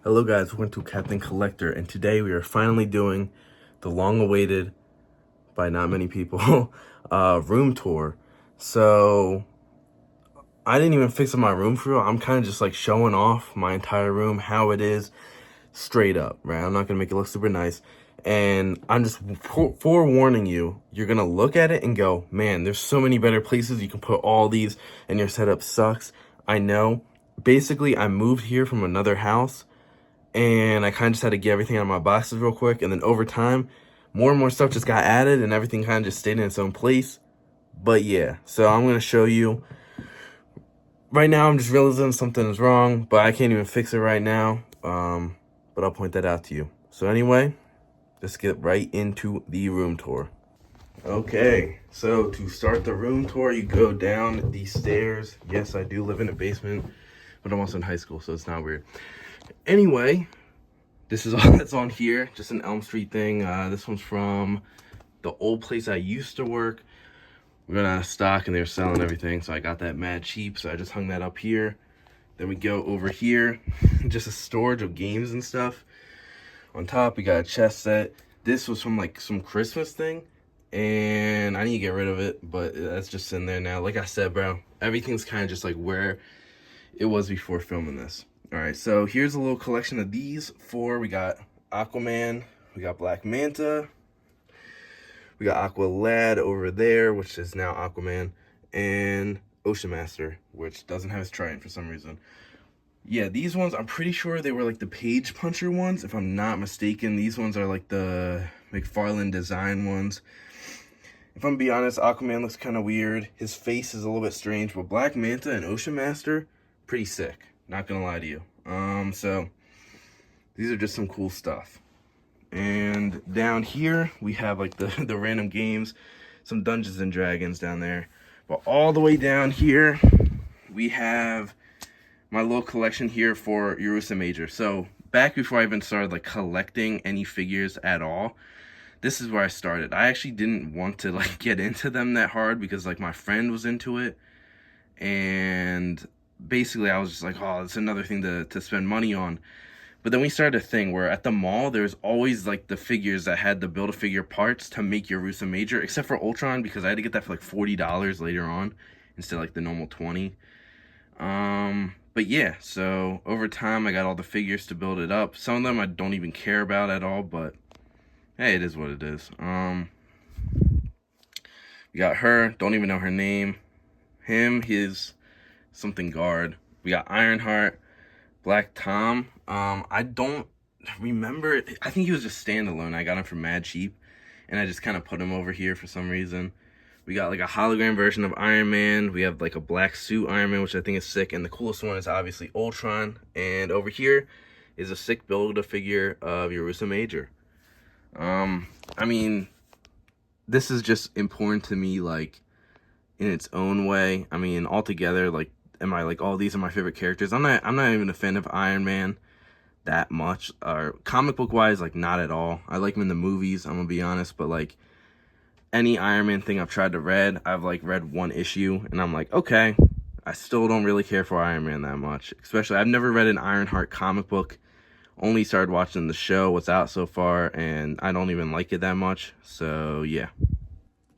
Hello guys, welcome to Captain Collector, and today we are finally doing the long-awaited, by not many people, room tour. So, I didn't even fix up my room for real. I'm kind of just like showing off my entire room, how it is, straight up, right? I'm not gonna make it look super nice. And I'm just forewarning you, you're gonna look at it and go, man, there's so many better places you can put all these, and your setup sucks. I know. Basically, I moved here from another house, and I kind of just had to get everything out of my boxes real quick. And then over time, more and more stuff just got added, and everything kind of just stayed in its own place. But yeah, so I'm going to show you. Right now, I'm just realizing something is wrong, but I can't even fix it right now. But I'll point that out to you. So anyway, let's get right into the room tour. Okay, so to start the room tour, you go down the stairs. Yes, I do live in a basement, but I'm also in high school, so it's not weird. Anyway, this is all that's on here, just an Elm Street thing. This one's from the old place I used to work. We ran out of stock and they were selling everything, so I got that mad cheap, so I just hung that up here. Then we go over here, just a storage of games and stuff. On top, we got a chess set. This was from like some Christmas thing, and I need to get rid of it, but that's just in there now. Like I said, bro, everything's kind of just like where it was before filming this. All right, so here's a little collection of these four. We got Aquaman, we got Black Manta, we got Aqua Lad over there, which is now Aquaman, and Ocean Master, which doesn't have his trident for some reason. Yeah, these ones, I'm pretty sure they were like the Page Puncher ones, if I'm not mistaken. These ones are like the McFarlane design ones. If I'm gonna be honest, Aquaman looks kind of weird. His face is a little bit strange, but Black Manta and Ocean Master, pretty sick. Not gonna lie to you. So these are just some cool stuff. And down here we have like the random games, some Dungeons and Dragons down there. But all the way down here we have my little collection here for Urusei Major. So back before I even started like collecting any figures at all, this is where I started. I actually didn't want to like get into them that hard because like my friend was into it, and basically I was just like, oh, it's another thing to spend money on. But then we started a thing where at the mall, there's always like the figures that had the Build-A-Figure parts to make your Urusei Major, except for Ultron, because I had to get that for like $40 later on instead of like the normal 20. But yeah, so over time I got all the figures to build it up. Some of them I don't even care about at all, but hey, it is what it is. We got her, don't even know her name. Him, his something guard. We got Ironheart, Black Tom. I don't remember. I think he was just standalone. I got him for mad cheap, and I just kind of put him over here for some reason. We got like a hologram version of Iron Man. We have like a black suit Iron Man, which I think is sick. And the coolest one is obviously Ultron. And over here is a sick Build-A-Figure of Urusei Major. I mean, this is just important to me, like, in its own way. I mean, altogether, like, am I like, oh, these are my favorite characters? I'm not even a fan of Iron Man that much, or comic book wise, like, not at all. I like him in the movies, I'm gonna be honest, but like any Iron Man thing I've tried to read, I've like read one issue and I'm like, okay, I still don't really care for Iron Man that much. Especially, I've never read an Ironheart comic book, only started watching the show, what's out so far, and I don't even like it that much. So yeah.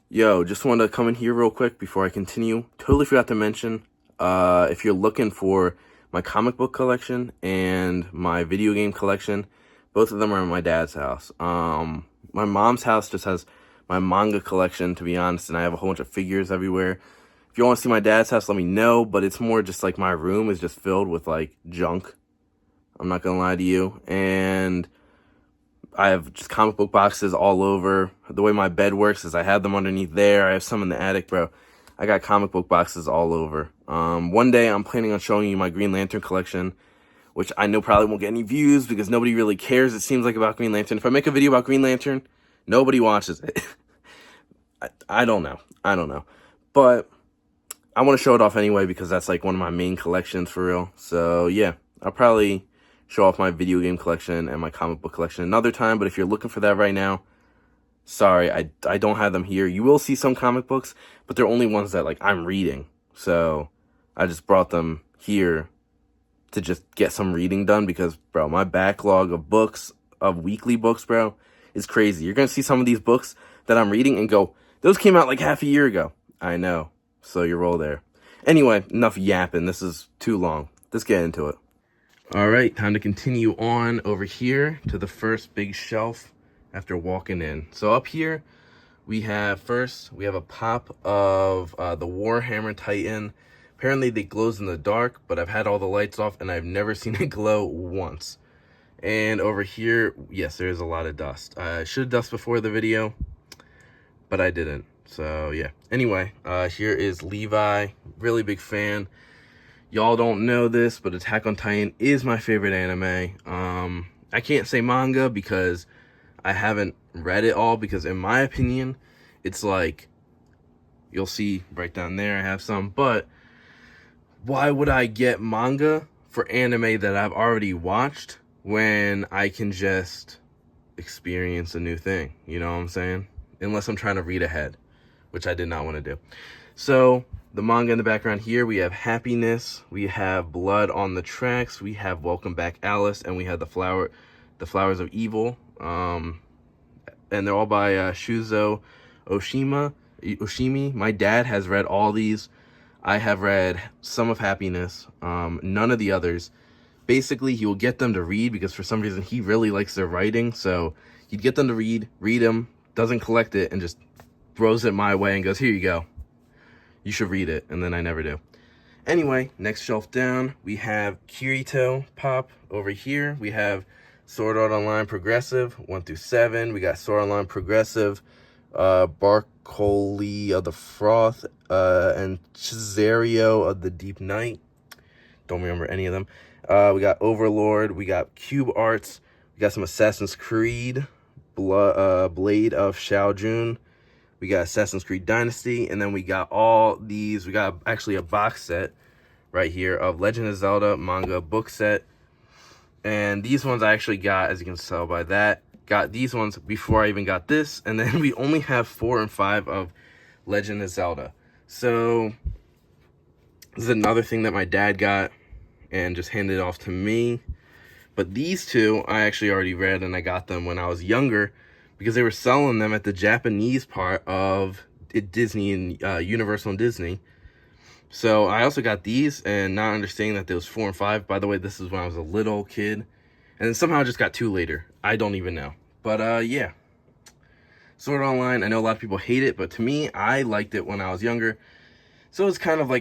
Yo, just wanted to come in here real quick before I continue. Totally forgot to mention, if you're looking for my comic book collection and my video game collection, both of them are in my dad's house. My mom's house just has my manga collection, to be honest, and I have a whole bunch of figures everywhere. If you want to see my dad's house, let me know, but it's more just like my room is just filled with like junk. I'm not gonna lie to you. And I have just comic book boxes all over. The way my bed works is I have them underneath there. I have some in the attic, bro. I got comic book boxes all over. One day I'm planning on showing you my Green Lantern collection, which I know probably won't get any views because nobody really cares, it seems like, about Green Lantern. If I make a video about Green Lantern, nobody watches it. I don't know. I don't know. But I want to show it off anyway because that's like one of my main collections for real. So yeah, I'll probably show off my video game collection and my comic book collection another time. But if you're looking for that right now, sorry, I don't have them here. You will see some comic books, but they're only ones that like I'm reading. So I just brought them here to just get some reading done because, bro, my backlog of books, of weekly books, bro, is crazy. You're going to see some of these books that I'm reading and go, those came out like half a year ago. I know. So you roll there. Anyway, enough yapping. This is too long. Let's get into it. All right, time to continue on over here to the first big shelf after walking in. So up here, we have a pop of the Warhammer Titan. Apparently they glows in the dark, but I've had all the lights off and I've never seen it glow once. And over here, yes, there's a lot of dust. I should have dust before the video, but I didn't. So yeah. Anyway, here is Levi. Really big fan. Y'all don't know this, but Attack on Titan is my favorite anime. I can't say manga because I haven't read it all, because in my opinion, it's like, you'll see right down there I have some, but why would I get manga for anime that I've already watched when I can just experience a new thing? You know what I'm saying? Unless I'm trying to read ahead, which I did not want to do. So the manga in the background here, we have Happiness, we have Blood on the Tracks, we have Welcome Back Alice, and we have the Flowers of Evil. And they're all by Shuzo Oshimi. My dad has read all these. I have read some of Happiness, none of the others. Basically, he will get them to read because for some reason he really likes their writing. So he'd get them to read them, doesn't collect it, and just throws it my way and goes, here you go. You should read it. And then I never do. Anyway, next shelf down, we have Kirito Pop over here. We have Sword Art Online Progressive 1 through 7. We got Sword Art Online Progressive, Barcoli of the Froth, and Cesario of the Deep Night. Don't remember any of them. We got Overlord. We got Cube Arts. We got some Assassin's Creed, Blade of Shao Jun. We got Assassin's Creed Dynasty, and then we got all these. We got actually a box set right here of Legend of Zelda manga book set. And these ones I actually got, as you can tell by that, got these ones before I even got this. And then we only have 4 and 5 of Legend of Zelda. So this is another thing that my dad got and just handed off to me. But these two I actually already read, and I got them when I was younger because they were selling them at the Japanese part of Disney and Universal and Disney. So I also got these, and not understanding that there was 4 and 5. By the way, this is when I was a little kid. And then somehow I just got 2 later. I don't even know. But yeah. Sword Art Online, I know a lot of people hate it, but to me, I liked it when I was younger. So it's kind of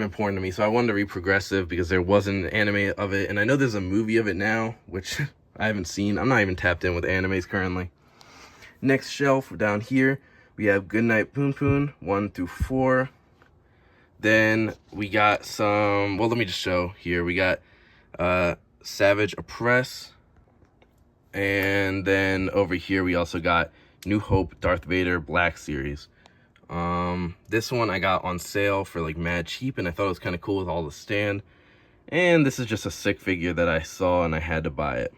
important to me. So I wanted to read Progressive because there wasn't an anime of it. And I know there's a movie of it now, which I haven't seen. I'm not even tapped in with animes currently. Next shelf down here, we have Goodnight Poon Poon 1 through 4. Then we got some, well, let me just show here. We got Savage Oppress. And then over here, we also got New Hope Darth Vader Black Series. This one I got on sale for like mad cheap, and I thought it was kind of cool with all the stand. And this is just a sick figure that I saw and I had to buy it.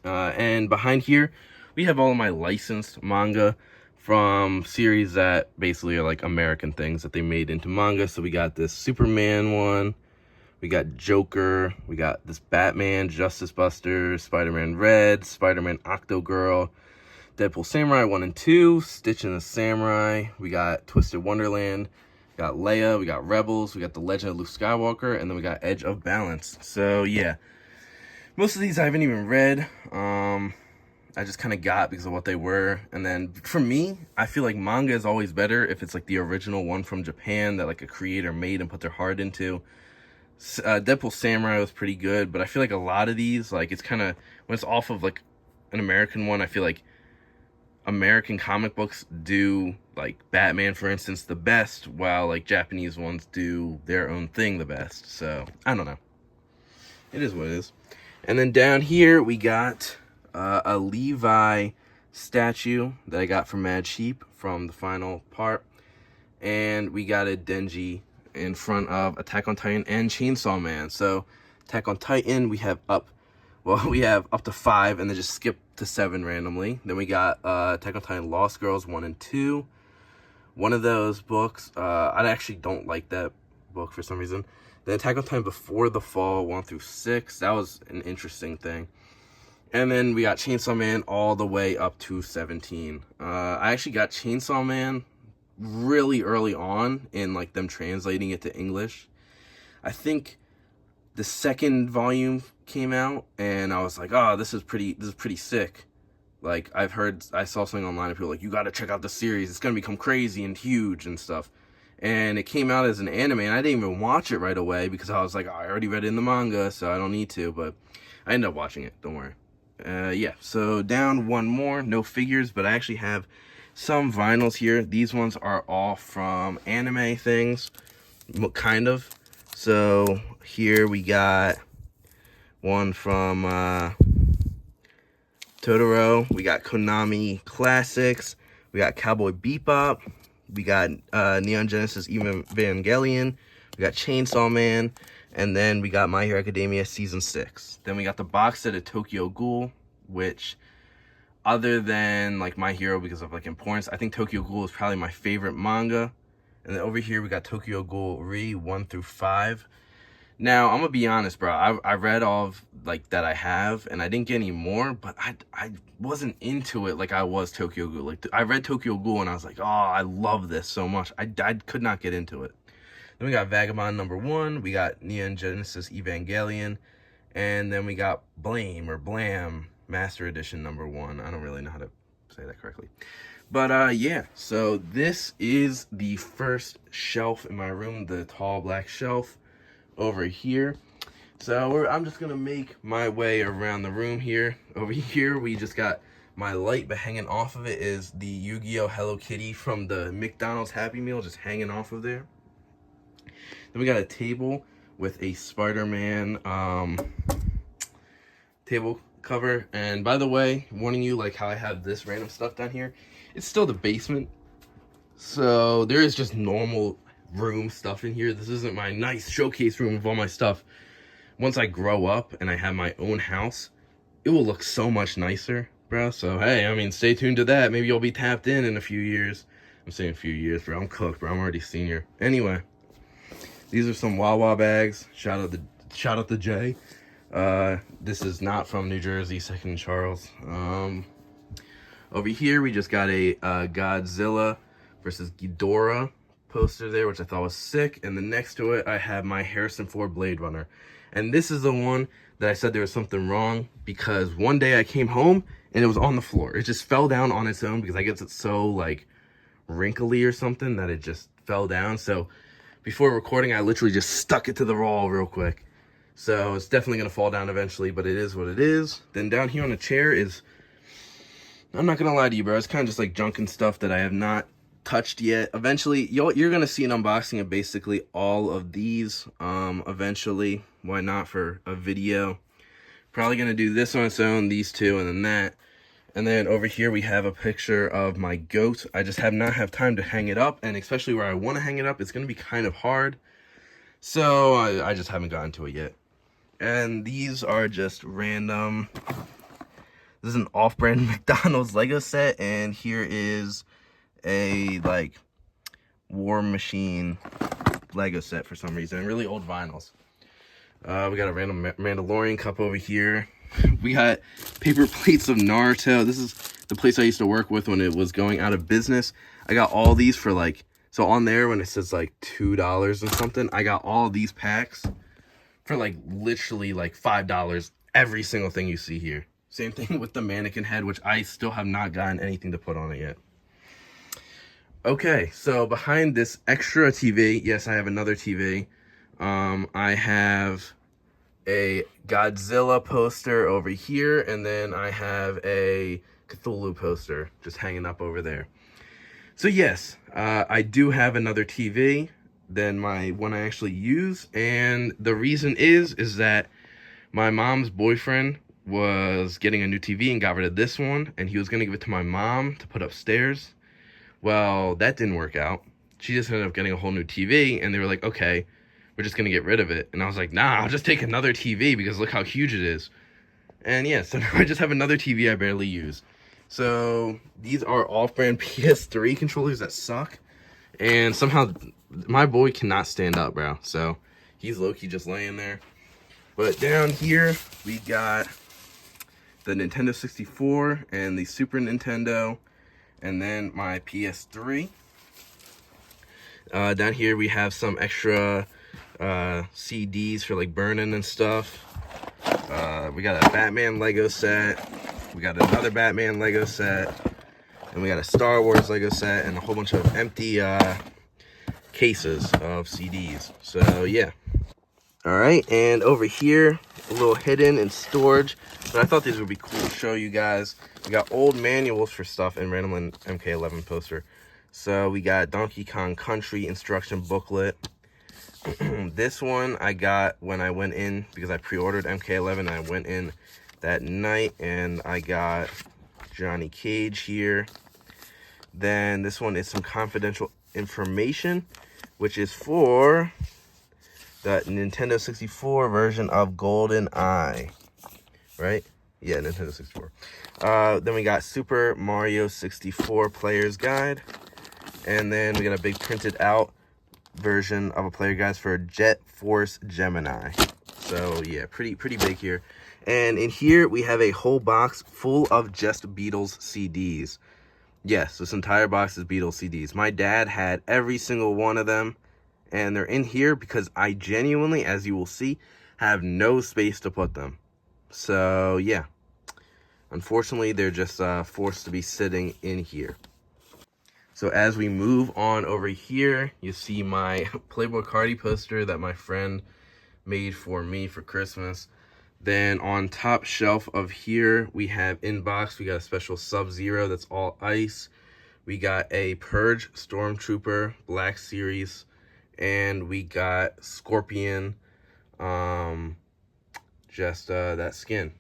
And behind here, we have all of my licensed manga from series that basically are like American things that they made into manga. So we got this Superman one, we got Joker, we got this Batman, Justice Buster, Spider-Man Red, Spider-Man Octogirl, Deadpool Samurai 1 and 2, Stitch and the Samurai, we got Twisted Wonderland, we got Leia, we got Rebels, we got The Legend of Luke Skywalker, and then we got Edge of Balance. So yeah, most of these I haven't even read. I just kind of got because of what they were. And then for me, I feel like manga is always better if it's like the original one from Japan that like a creator made and put their heart into. Deadpool Samurai was pretty good, but I feel like a lot of these, like it's kind of, when it's off of like an American one, I feel like American comic books do like Batman, for instance, the best, while like Japanese ones do their own thing the best. So I don't know. It is what it is. And then down here we got a Levi statue that I got from Mad Sheep from the final part. And we got a Denji in front of Attack on Titan and Chainsaw Man. So Attack on Titan, we have up to 5 and then just skip to 7 randomly. Then we got Attack on Titan Lost Girls 1 and 2. One of those books, I actually don't like that book for some reason. Then Attack on Titan Before the Fall 1 through 6. That was an interesting thing. And then we got Chainsaw Man all the way up to 17. I actually got Chainsaw Man really early on in like them translating it to English. I think the second volume came out and I was like, oh, this is pretty sick. Like I saw something online of people like, you got to check out the series. It's going to become crazy and huge and stuff. And it came out as an anime and I didn't even watch it right away because I was like, oh, I already read it in the manga, so I don't need to, but I ended up watching it. Don't worry. Yeah, so down one more, no figures, but I actually have some vinyls here. These ones are all from anime things, kind of. So here we got one from Totoro. We got Konami Classics. We got Cowboy Bebop. We got Neon Genesis Evangelion. We got Chainsaw Man. And then we got My Hero Academia Season 6. Then we got the box set of Tokyo Ghoul, which, other than like My Hero because of like importance, I think Tokyo Ghoul is probably my favorite manga. And then over here we got Tokyo Ghoul Re 1 through 5. Now, I'm gonna be honest, bro. I read all of like that I have, and I didn't get any more, but I wasn't into it like I was Tokyo Ghoul. Like I read Tokyo Ghoul and I was like, oh, I love this so much. I could not get into it. Then we got Vagabond #1, we got Neon Genesis Evangelion, and then we got Blame or Blam Master Edition #1. I don't really know how to say that correctly. But yeah, so this is the first shelf in my room, the tall black shelf over here. So I'm just gonna make my way around the room here. Over here, we just got my light, but hanging off of it is the Yu-Gi-Oh! Hello Kitty from the McDonald's Happy Meal, just hanging off of there. Then we got a table with a Spider-Man table cover. And by the way, warning you, like how I have this random stuff down here, it's still the basement. So there is just normal room stuff in here. This isn't my nice showcase room of all my stuff. Once I grow up and I have my own house, it will look so much nicer, bro. So hey, I mean, stay tuned to that. Maybe you'll be tapped in a few years. I'm saying a few years, bro. I'm cooked, bro. I'm already senior. Anyway. These are some Wawa bags. Shout out to Jay. This is not from New Jersey, 2nd and Charles. Over here we just got a Godzilla versus Ghidorah poster there, which I thought was sick. And then next to it I have my Harrison Ford Blade Runner. And this is the one that I said there was something wrong because one day I came home and it was on the floor. It just fell down on its own because I guess it's so like wrinkly or something that it just fell down. So before recording, I literally just stuck it to the wall real quick. So it's definitely going to fall down eventually, but it is what it is. Then down here on the chair is, I'm not going to lie to you, bro. It's kind of just like junk and stuff that I have not touched yet. Eventually, you're going to see an unboxing of basically all of these eventually. Why not for a video? Probably going to do this on its own, these two, and then that. And then over here we have a picture of my goat. I just have not have time to hang it up, and especially where I want to hang it up, it's going to be kind of hard. So I just haven't gotten to it yet. And these are just random. This is an off-brand McDonald's Lego set, and here is a like War Machine Lego set for some reason. Really old vinyls. We got a random Mandalorian cup over here. We got paper plates of Naruto. This is the place I used to work with when it was going out of business. I got all these for like, so on there when it says like $2 and something, I got all these packs for like literally like $5 every single thing you see here. Same thing with the mannequin head, which I still have not gotten anything to put on it yet. Okay, so behind this extra TV, yes, I have another TV. I have a Godzilla poster over here, and then I have a Cthulhu poster just hanging up over there. So yes, I do have another TV than my one I actually use, and the reason is that my mom's boyfriend was getting a new TV and got rid of this one, and he was going to give it to my mom to put upstairs. Well, that didn't work out. She just ended up getting a whole new TV, and they were like, okay, we're just going to get rid of it. And I was like, nah, I'll just take another TV because look how huge it is. And yeah, so now I just have another TV I barely use. So these are off-brand PS3 controllers that suck. And somehow my boy cannot stand up, bro. So He's low-key just laying there. But down here, we got the Nintendo 64 and the Super Nintendo, and then my PS3. Down here, we have some extra CDs for like burning and stuff. We got a Batman Lego set. We got another Batman Lego set. And we got a Star Wars Lego set and a whole bunch of empty cases of CDs. So, yeah. All right, and over here, a little hidden in storage, but I thought these would be cool to show you guys. We got old manuals for stuff and Random MK11 poster. So we got Donkey Kong Country instruction booklet. This one I got when I went in, because I pre-ordered MK11. I went in that night, and I got Johnny Cage here. Then this one is some confidential information, which is for the Nintendo 64 version of GoldenEye, right? Yeah, Nintendo 64. Then we got Super Mario 64 Player's Guide. And then we got a big printed out version of a player guide for Jet Force Gemini. So, yeah, pretty big here. And in here, we have a whole box full of just Beatles CDs. Yes, this entire box is Beatles CDs. My dad had every single one of them. And they're in here because I genuinely, as you will see, have no space to put them. So, yeah. Unfortunately, they're just forced to be sitting in here. So as we move on over here, you see my Playboi Carti poster that my friend made for me for Christmas. Then on top shelf of here, we have in box, we got a special Sub-Zero that's all ice. We got a Purge Stormtrooper Black Series. And we got Scorpion, that skin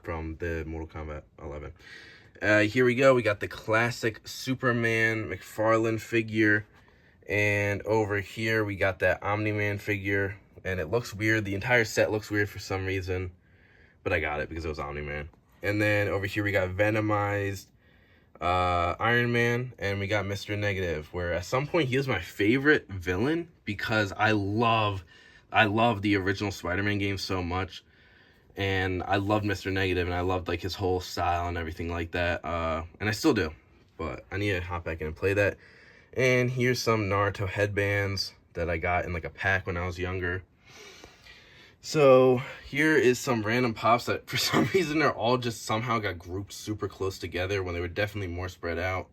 from the Mortal Kombat 11. Here we go. We got the classic Superman McFarlane figure. And over here, we got that Omni-Man figure. And it looks weird. The entire set looks weird for some reason. But I got it because it was Omni-Man. And then over here, we got Venomized Iron Man, and we got Mr. Negative, where at some point he was my favorite villain because I love the original Spider-Man game so much, and I loved Mr. Negative, and I loved like his whole style and everything like that, and I still do, but I need to hop back in and play that. And here's some Naruto headbands that I got in like a pack when I was younger. So here is some random pops that for some reason they're all just somehow got grouped super close together when they were definitely more spread out.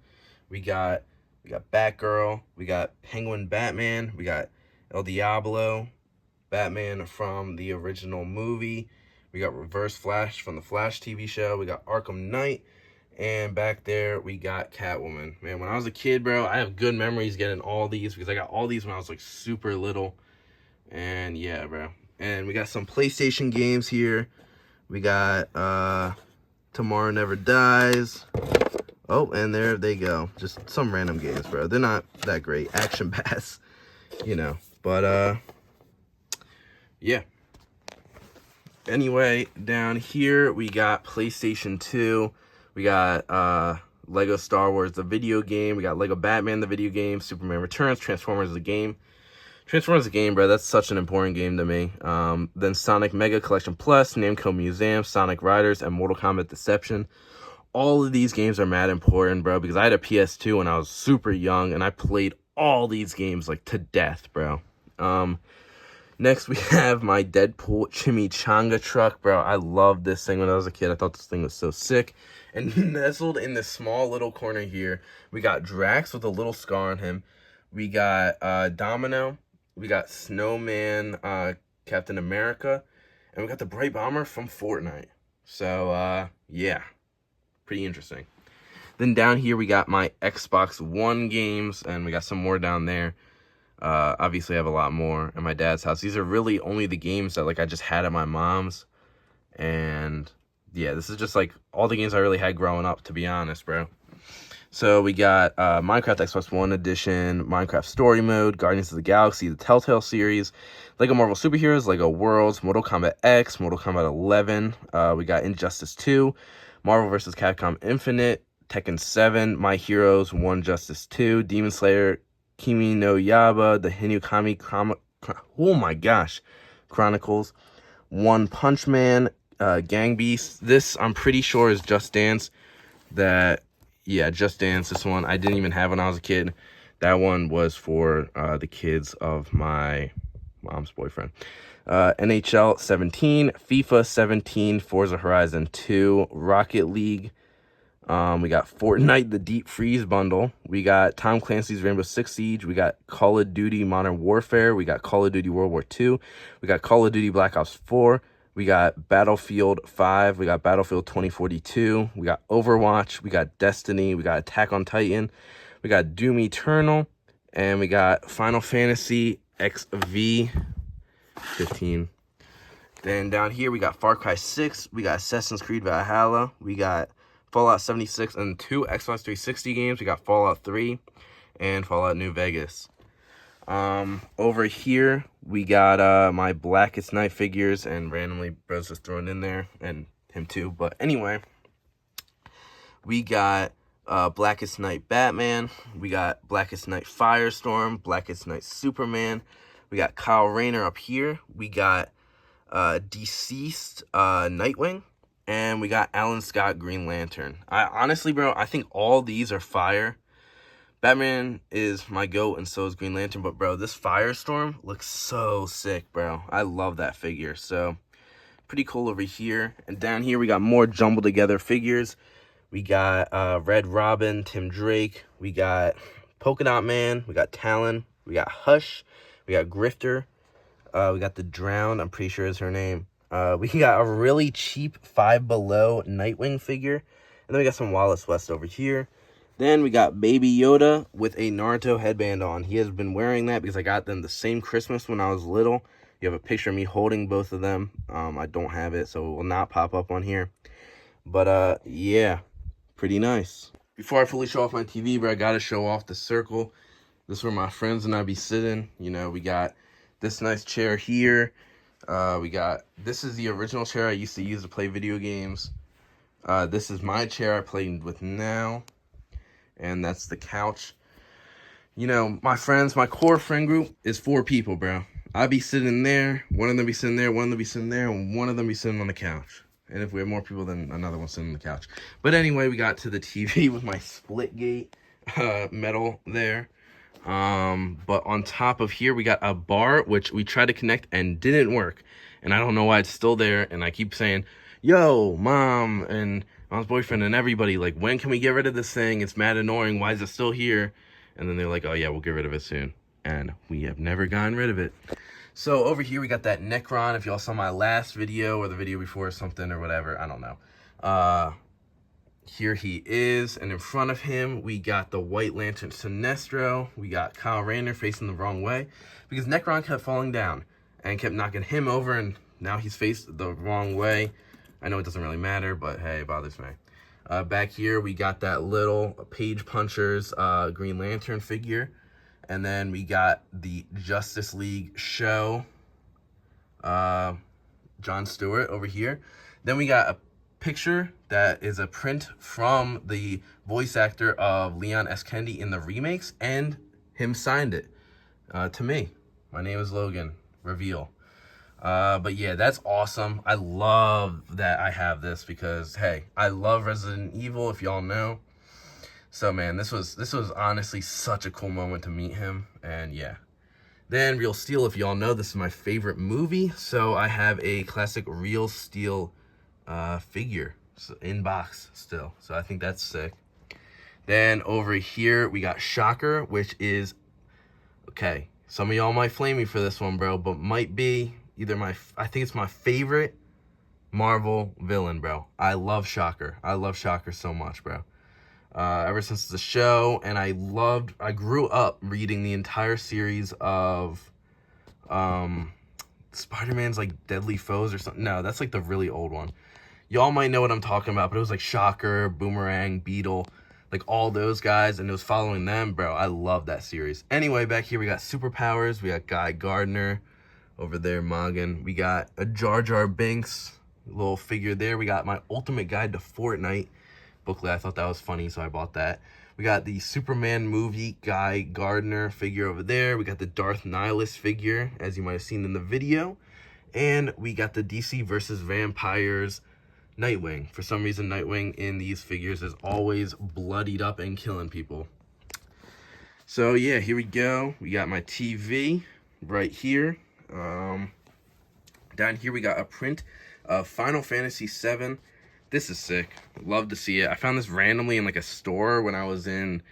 We got Batgirl, we got Penguin Batman, we got El Diablo, Batman from the original movie, we got Reverse Flash from the Flash TV show, we got Arkham Knight, and back there we got Catwoman. Man, when I was a kid, bro, I have good memories getting all these because I got all these when I was like super little. And yeah, bro. And we got some PlayStation games here. We got Tomorrow Never Dies. Oh, and there they go. Just some random games, bro. They're not that great. Action Pass, you know. But, yeah. Anyway, down here we got PlayStation 2. We got Lego Star Wars, the video game. We got Lego Batman, the video game. Superman Returns, Transformers, the game. Transformers, the game, bro. That's such an important game to me. Then Sonic Mega Collection Plus, Namco Museum, Sonic Riders, and Mortal Kombat Deception. All of these games are mad important, bro, because I had a PS2 when I was super young, and I played all these games, like, to death, bro. Next, we have my Deadpool Chimichanga truck, bro. I loved this thing when I was a kid. I thought this thing was so sick. And nestled in this small little corner here, we got Drax with a little scar on him. We got Domino. We got Snowman, Captain America, and we got the Bright Bomber from Fortnite. So, yeah, pretty interesting. Then down here, we got my Xbox One games, and we got some more down there. Obviously, I have a lot more at my dad's house. These are really only the games that, like, I just had at my mom's. And, yeah, this is just, like, all the games I really had growing up, to be honest, bro. So we got Minecraft Xbox One Edition, Minecraft Story Mode, Guardians of the Galaxy, the Telltale series, Lego Marvel Superheroes, Lego Worlds, Mortal Kombat X, Mortal Kombat 11. We got Injustice 2, Marvel vs. Capcom Infinite, Tekken 7, My Heroes 1 Justice 2, Demon Slayer, Kimi no Yaiba, the Hinokami oh my gosh, Chronicles. One Punch Man, Gang Beasts. This, I'm pretty sure, is Just Dance. Yeah, Just Dance. This one I didn't even have when I was a kid. That one was for the kids of my mom's boyfriend. NHL 17, FIFA 17, Forza Horizon 2, Rocket League. We got Fortnite, the Deep Freeze bundle. We got Tom Clancy's Rainbow Six Siege. We got Call of Duty Modern Warfare. We got Call of Duty World War II. We got Call of Duty Black Ops 4. We got Battlefield 5. We got Battlefield 2042. We got Overwatch. We got Destiny. We got Attack on Titan. We got Doom Eternal. And we got Final Fantasy XV 15. Then down here, we got Far Cry 6. We got Assassin's Creed Valhalla. We got Fallout 76 and 2 Xbox 360 games. We got Fallout 3 and Fallout New Vegas. Over here, we got my Blackest Night figures, and randomly bro's just thrown in there, and him too. But anyway, we got Blackest Night Batman. We got Blackest Night Firestorm, Blackest Night Superman. We got Kyle Rayner up here. We got Deceased Nightwing. And we got Alan Scott Green Lantern. Honestly, bro, I think all these are fire. Batman is my GOAT, and so is Green Lantern. But, bro, this Firestorm looks so sick, bro. I love that figure. So, pretty cool over here. And down here, we got more jumbled together figures. We got Red Robin, Tim Drake. We got Polka Dot Man. We got Talon. We got Hush. We got Grifter. We got the Drowned. I'm pretty sure is her name. We got a really cheap Five Below Nightwing figure. And then we got some Wallace West over here. Then we got Baby Yoda with a Naruto headband on. He has been wearing that because I got them the same Christmas when I was little. You have a picture of me holding both of them. I don't have it, so it will not pop up on here. But, yeah, pretty nice. Before I fully show off my TV, bro, I got to show off the circle. This is where my friends and I be sitting. You know, we got this nice chair here. This is the original chair I used to use to play video games. This is my chair I play with now. And that's the couch. You know, my friends, my core friend group is 4 people, bro. I be sitting there, one of them be sitting there, one of them be sitting there, and one of them be sitting on the couch. And if we have more people, then another one sitting on the couch. But anyway, we got to the TV with my split gate metal there. But on top of here, we got a bar, which we tried to connect and didn't work. And I don't know why it's still there. And I keep saying, yo, mom and mom's boyfriend and everybody, like, when can we get rid of this thing? It's mad annoying. Why is it still here? And then they're like, oh yeah, we'll get rid of it soon. And we have never gotten rid of it. So over here, we got that Necron. If y'all saw my last video or the video before or something or whatever, I don't know. Here he is, and in front of him, we got the White Lantern Sinestro. We got Kyle Rayner facing the wrong way because Necron kept falling down and kept knocking him over, and now he's faced the wrong way. I know it doesn't really matter, but hey, it bothers me. Back here, we got that little Page Punchers Green Lantern figure, and then we got the Justice League show, John Stewart over here. Then we got a picture that is a print from the voice actor of Leon S. Kennedy in the remakes, and him signed it to me. My name is Logan. Reveal. But yeah, that's awesome. I love that I have this because, hey, I love Resident Evil, if y'all know. So man, this was honestly such a cool moment to meet him, and yeah. Then Real Steel, if y'all know, this is my favorite movie, so I have a classic Real Steel figure in box still, so I think that's sick. Then over here we got Shocker, which is, okay, some of y'all might flame me for this one, bro, but might be either I think it's my favorite Marvel villain, bro. I love Shocker. I love Shocker so much, bro. Ever since the show, and I grew up reading the entire series of Spider-Man's like Deadly Foes or something. No, that's like the really old one. Y'all might know what I'm talking about, but it was like Shocker, Boomerang, Beetle, like all those guys, and it was following them, bro. I love that series. Anyway, back here we got Superpowers. We got Guy Gardner over there, Morgan. We got a Jar Jar Binks little figure there. We got my ultimate guide to Fortnite. booklet. I thought that was funny, so I bought that. We got the Superman movie Guy Gardner figure over there. We got the Darth Nihilus figure, as you might have seen in the video. And we got the DC versus Vampires Nightwing. For some reason, Nightwing in these figures is always bloodied up and killing people. So yeah, here we go. We got my TV right here. Down here we got a print of Final Fantasy VII. This is sick. Love to see it. I found this randomly in like a store when I was in,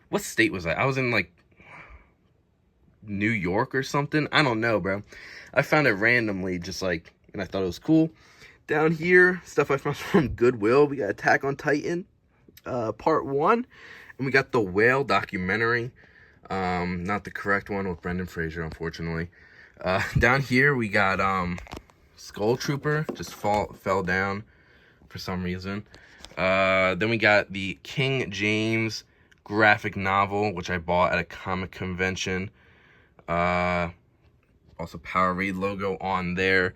what state was I? I was in like New York or something. I don't know, bro. I found it randomly, just like, and I thought it was cool. Down here, stuff I found from Goodwill. We got Attack on Titan, part 1. And we got the Whale documentary. Not the correct one with Brendan Fraser, unfortunately. Down here, we got Skull Trooper, just fell down for some reason. Then we got the King James graphic novel, which I bought at a comic convention. Also Powerade logo on there.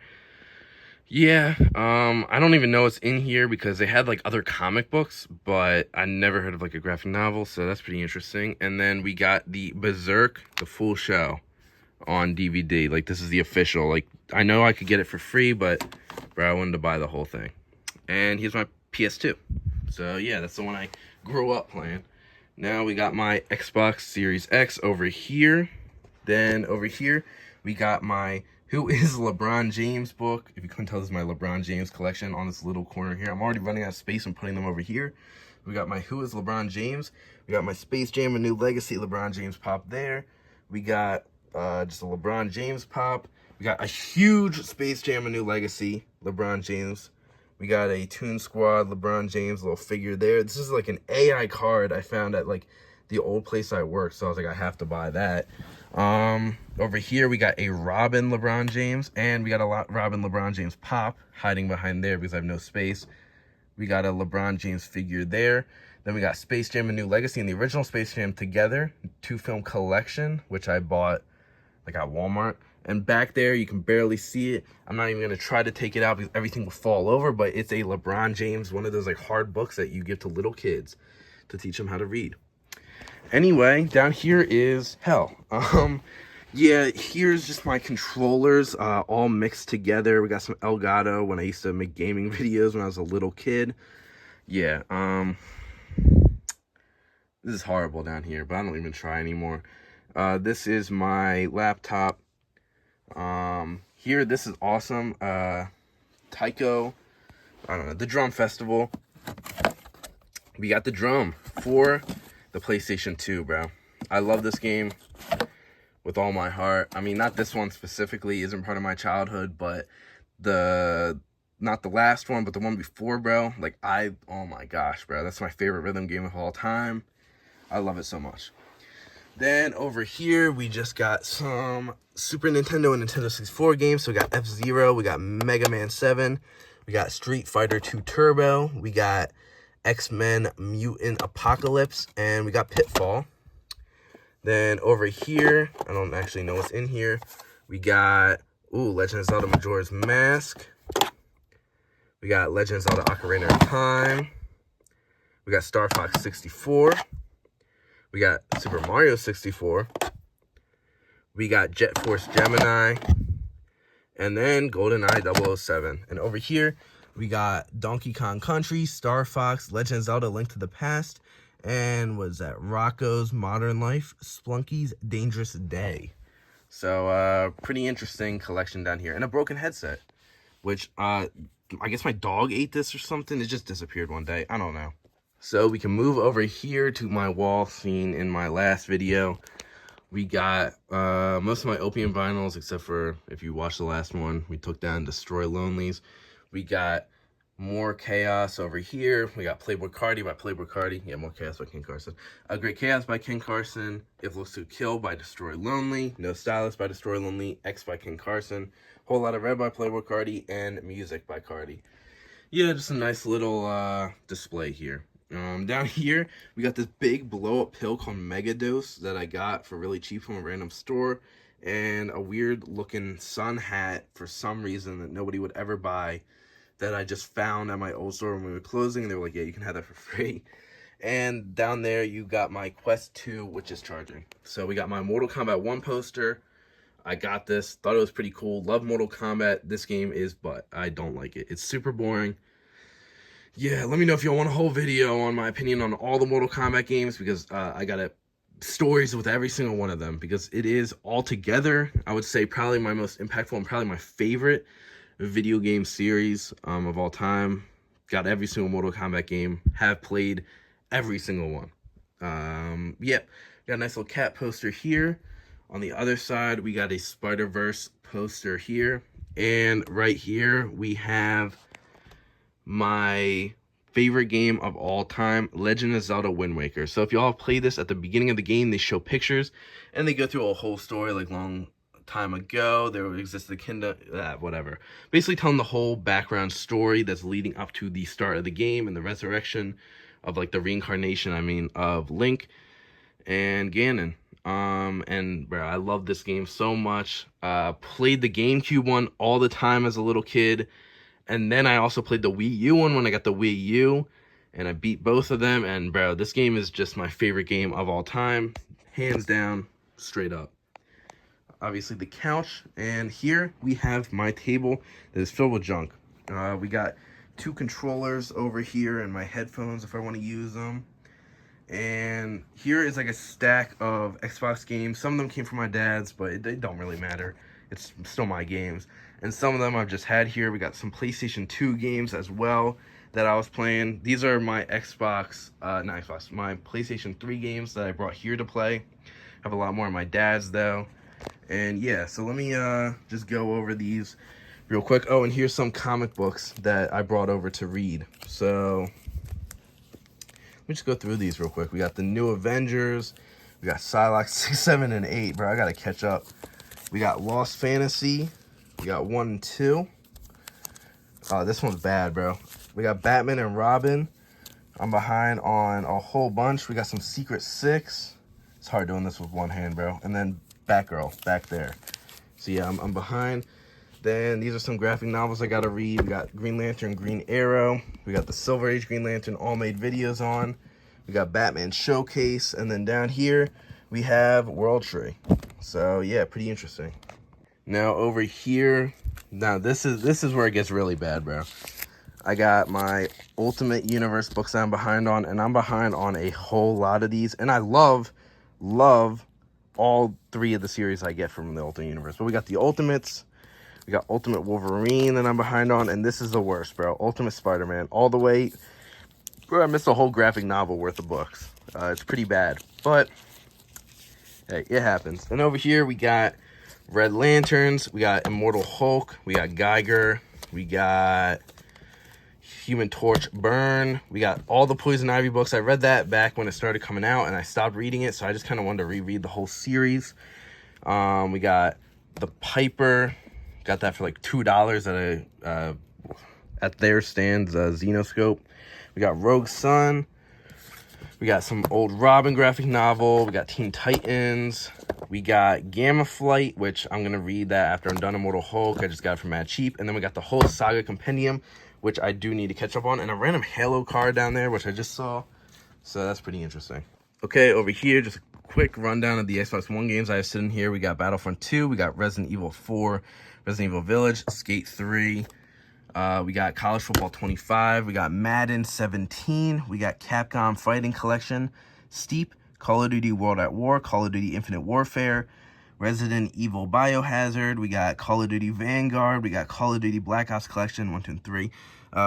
Yeah, I don't even know what's in here because they had like other comic books, but I never heard of like a graphic novel, so that's pretty interesting. And then we got the Berserk, the full show on DVD. Like, this is the official. Like, I know I could get it for free, but bro, I wanted to buy the whole thing. And here's my PS2. So yeah, that's the one I grew up playing. Now we got my Xbox Series X over here. Then over here, we got my Who is LeBron James book. If you couldn't tell, this is my LeBron James collection on this little corner here. I'm already running out of space and putting them over here. We got my Who is LeBron James. We got my Space Jam: A New Legacy LeBron James pop there. We got just a LeBron James pop. We got a huge Space Jam: A New Legacy LeBron James. We got a Toon Squad LeBron James little figure there. This is like an AI card I found at like the old place I worked, so I was like, I have to buy that. Over here we got a Robin LeBron James, and we got a Robin LeBron James pop hiding behind there because I have no space. We got a LeBron James figure there. Then we got Space Jam: A New Legacy and the original Space Jam together, 2-film collection, which I bought like at Walmart. And back there, you can barely see it. I'm not even going to try to take it out because everything will fall over, but it's a LeBron James, one of those like hard books that you give to little kids to teach them how to read. Anyway, down here is hell. Yeah, here's just my controllers all mixed together. We got some Elgato when I used to make gaming videos when I was a little kid. Yeah, this is horrible down here, but I don't even try anymore. This is my laptop. Here, this is awesome. Taiko, I don't know, the Drum Festival. We got the drum for the PlayStation 2, bro. I love this game with all my heart. I mean, not this one specifically, isn't part of my childhood, but not the last one, but the one before, bro. Like, oh my gosh, bro. That's my favorite rhythm game of all time. I love it so much. Then over here, we just got some Super Nintendo and Nintendo 64 games. So we got F-Zero, we got Mega Man 7, we got Street Fighter 2 Turbo, we got X-Men Mutant Apocalypse, and we got Pitfall. Then over here, I don't actually know what's in here. We got, Legend of Zelda Majora's Mask. We got Legend of Zelda Ocarina of Time. We got Star Fox 64. We got Super Mario 64. We got Jet Force Gemini. And then GoldenEye 007. And over here, we got Donkey Kong Country, Star Fox, Legend of Zelda Link to the Past, and what's that? Rocco's Modern Life, Splunky's Dangerous Day. So, pretty interesting collection down here. And a broken headset, which, I guess my dog ate this or something. It just disappeared one day. I don't know. So we can move over here to my wall seen in my last video. We got most of my Opium vinyls, except for if you watched the last one, we took down Destroy Lonelies. We got more Chaos over here. We got Playboy Cardi by Playboy Cardi. Yeah, more Chaos by Ken Carson. Great Chaos by Ken Carson. If Looks to Kill by Destroy Lonely. No Stylist by Destroy Lonely. X by Ken Carson. Whole Lot of Red by Playboy Cardi. And Music by Cardi. Yeah, just a nice little display here. Down here, we got this big blow-up pill called Megadose that I got for really cheap from a random store, and a weird-looking sun hat for some reason that nobody would ever buy that I just found at my old store when we were closing. And they were like, yeah, you can have that for free. And down there, you got my Quest 2, which is charging. So we got my Mortal Kombat 1 poster. I got this. Thought it was pretty cool. Love Mortal Kombat. This game is, but I don't like it. It's super boring. Yeah, let me know if you want a whole video on my opinion on all the Mortal Kombat games, because I got stories with every single one of them, because it is altogether, I would say, probably my most impactful and probably my favorite video game series of all time. Got every single Mortal Kombat game. Have played every single one. Yeah, got a nice little cat poster here. On the other side, we got a Spider-Verse poster here. And right here, we have my favorite game of all time, Legend of Zelda Wind Waker. So if y'all play this, at the beginning of the game, they show pictures, and they go through a whole story, like long time ago, there existed a kingdom, whatever. Basically telling the whole background story that's leading up to the start of the game and the resurrection of, like, the reincarnation, of Link and Ganon. And bro, I love this game so much. Played the GameCube one all the time as a little kid, and then I also played the Wii U one when I got the Wii U, and I beat both of them. And bro, this game is just my favorite game of all time, hands down, straight up. Obviously the couch, and here we have my table that is filled with junk. We got 2 controllers over here and my headphones if I want to use them. And here is like a stack of Xbox games. Some of them came from my dad's, but they don't really matter. It's still my games. And some of them I've just had here. We got some PlayStation 2 games as well that I was playing. These are my my PlayStation 3 games that I brought here to play. I have a lot more on my dad's though. And yeah, so let me just go over these real quick. Oh, and here's some comic books that I brought over to read. So let me just go through these real quick. We got the New Avengers. We got Psylocke 6, 7, and 8. Bro, I gotta catch up. We got Lost Fantasy. We got 1 and 2. Oh, this one's bad, bro. We got Batman and Robin. I'm behind on a whole bunch. We got some Secret 6. It's hard doing this with one hand, bro. And then Batgirl back there. So yeah, I'm behind. Then these are some graphic novels I gotta read. We got Green Lantern, Green Arrow. We got the Silver Age Green Lantern, all made videos on. We got Batman Showcase. And then down here, we have World Tree. So yeah, pretty interesting. Now over here, now this is where it gets really bad, bro. I got my Ultimate Universe books that I'm behind on, and I'm behind on a whole lot of these. And I love all 3 of the series I get from the Ultimate Universe. But we got the Ultimates. We got Ultimate Wolverine that I'm behind on, and this is the worst, bro. Ultimate Spider-Man, all the way. Bro, I missed a whole graphic novel worth of books. It's pretty bad, but hey, it happens. And over here, we got Red Lanterns. We got Immortal Hulk. We got Geiger. We got Human Torch Burn. We got all the Poison Ivy books. I read that back when it started coming out, and I stopped reading it, so I just kind of wanted to reread the whole series. We got the Piper. Got that for like $2 at their stands, Xenoscope. We got Rogue Sun. We got some old Robin graphic novel. We got Teen Titans. We got Gamma Flight, which I'm going to read that after I'm done Immortal Hulk. I just got it from Mad Cheap. And then we got the whole Saga Compendium, which I do need to catch up on. And a random Halo card down there, which I just saw. So that's pretty interesting. Okay, over here, just a quick rundown of the Xbox One games I have sitting here. We got Battlefront 2. We got Resident Evil 4. Resident Evil Village, Skate 3, we got College Football 25, we got Madden 17, we got Capcom Fighting Collection, Steep, Call of Duty World at War, Call of Duty Infinite Warfare, Resident Evil Biohazard, we got Call of Duty Vanguard, we got Call of Duty Black Ops Collection 1, 2, and 3,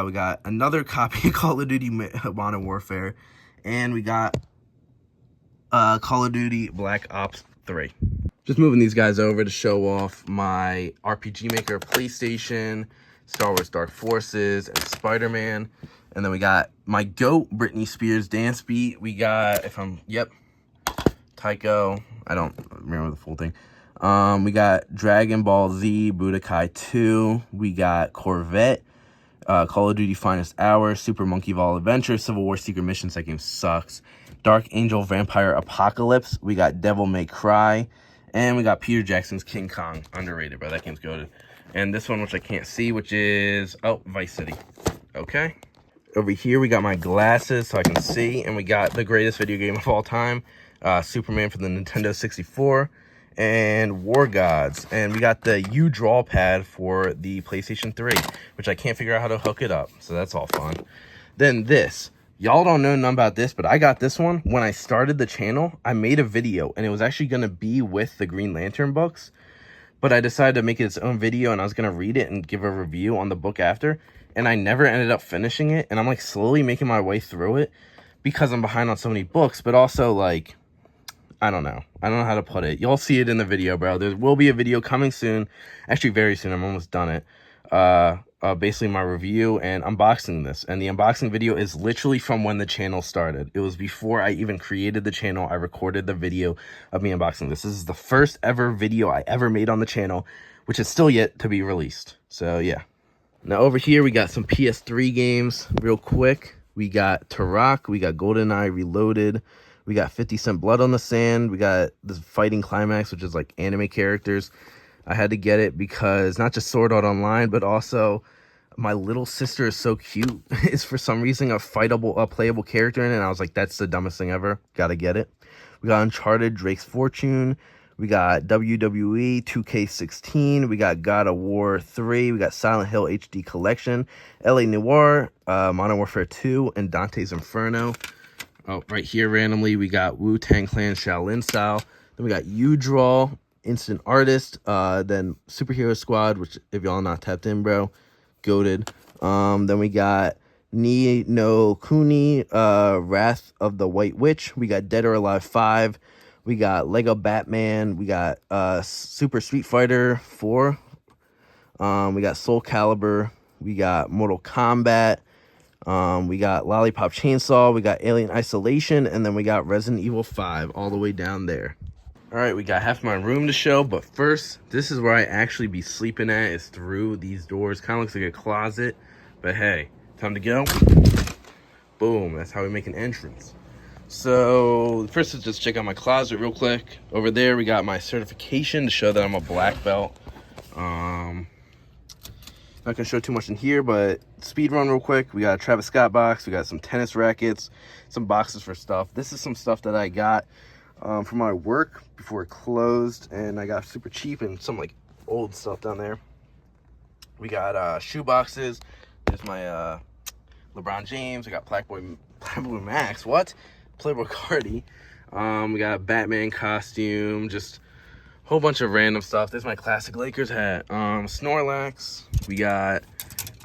we got another copy of Call of Duty Modern Warfare, and we got Call of Duty Black Ops 3. Just moving these guys over to show off my RPG Maker PlayStation, Star Wars Dark Forces, and Spider-Man. And then we got my GOAT, Britney Spears Dance Beat. We got, Tycho. I don't remember the full thing. We got Dragon Ball Z, Budokai 2. We got Corvette, Call of Duty Finest Hour, Super Monkey Ball Adventure, Civil War Secret Missions. That game sucks. Dark Angel Vampire Apocalypse. We got Devil May Cry. And we got Peter Jackson's King Kong, underrated, bro. That game's goated. and this one, which I can't see, which is, oh, Vice City. Okay. Over here, we got my glasses so I can see, and we got the greatest video game of all time, Superman for the Nintendo 64, and War Gods. And we got the U-Draw pad for the PlayStation 3, which I can't figure out how to hook it up, so that's all fun. Then this. Y'all don't know nothing about this, but I got this one. When I started the channel, I made a video, and it was actually going to be with the Green Lantern books, but I decided to make it its own video, and I was going to read it and give a review on the book after, and I never ended up finishing it, and I'm, like, slowly making my way through it because I'm behind on so many books, but also, like, I don't know how to put it. You'll see it in the video, bro. There will be a video coming soon, actually very soon. I'm almost done it. Basically my review and unboxing this, and the unboxing video is literally from when the channel started. It was before I even created the channel. I recorded the video of me unboxing this. This is the first ever video I ever made on the channel, which is still yet to be released. So yeah. Now over here we got some PS3 games real quick. We got Turok, we got GoldenEye Reloaded, we got 50 Cent Blood on the Sand, we got this Fighting Climax, which is like anime characters. I had to get it because not just Sword Art Online, but also my little sister is so cute. It's for some reason a playable character in it. And I was like, that's the dumbest thing ever. Gotta get it. We got Uncharted, Drake's Fortune. We got WWE 2K16. We got God of War 3. We got Silent Hill HD Collection, LA Noire, Modern Warfare 2, and Dante's Inferno. Oh, right here randomly, we got Wu-Tang Clan Shaolin Style. Then we got U-Draw, Instant Artist, then Superhero Squad, which if y'all not tapped in, bro, goated. Then we got Ni no Kuni, Wrath of the White Witch. We got Dead or Alive 5. We got Lego Batman. We got Super Street Fighter 4. We got Soul Calibur. We got Mortal Kombat. We got Lollipop Chainsaw. We got Alien Isolation. And then we got Resident Evil 5 all the way down there. All right, we got half my room to show, but first, this is where I actually be sleeping at, is through these doors. Kind of looks like a closet, but hey, time to go. Boom, that's how we make an entrance. So, first, let's just check out my closet real quick. Over there, we got my certification to show that I'm a black belt. Not gonna show too much in here, but speed run real quick. We got a Travis Scott box. We got some tennis rackets, some boxes for stuff. This is some stuff that I got from my work before it closed, and I got super cheap, and some like old stuff down there. We got shoe boxes. There's my LeBron James. We got Playboy Max. What? Playboy Cardi. We got a Batman costume. Just a whole bunch of random stuff. There's my classic Lakers hat. Snorlax. We got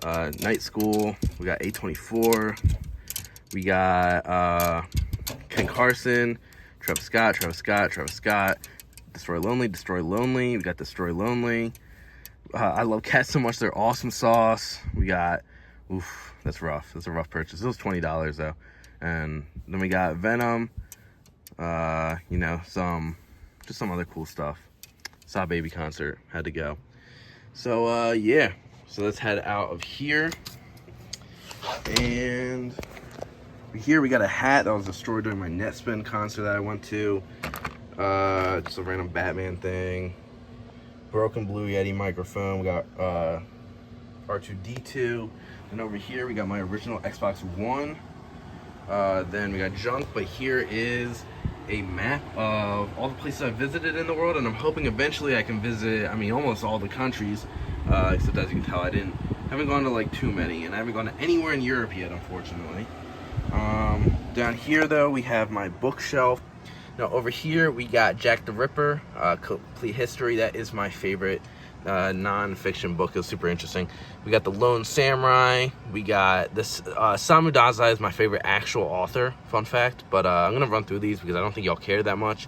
Night School. We got A24. We got Ken Carson. Travis Scott, Destroy Lonely. We got Destroy Lonely. I love cats so much. They're awesome sauce. We got, oof, that's rough. That's a rough purchase. It was $20 though. And then we got Venom. You know, just some other cool stuff. Saw Baby concert. Had to go. So, yeah. So let's head out of here. And here we got a hat that was destroyed during my Netspin concert that I went to. Just a random Batman thing. Broken Blue Yeti microphone. We got R2-D2. And over here we got my original Xbox One. Then we got junk, but here is a map of all the places I've visited in the world, and I'm hoping eventually I can visit, I mean, almost all the countries, except as you can tell, haven't gone to like too many, and I haven't gone to anywhere in Europe yet, unfortunately. Down here though, we have my bookshelf. Now over here we got Jack the Ripper, Complete History. That is my favorite non-fiction book. It was super interesting. We got The Lone Samurai. We got this Samu Dazai is my favorite actual author, fun fact, but I'm gonna run through these because I don't think y'all care that much.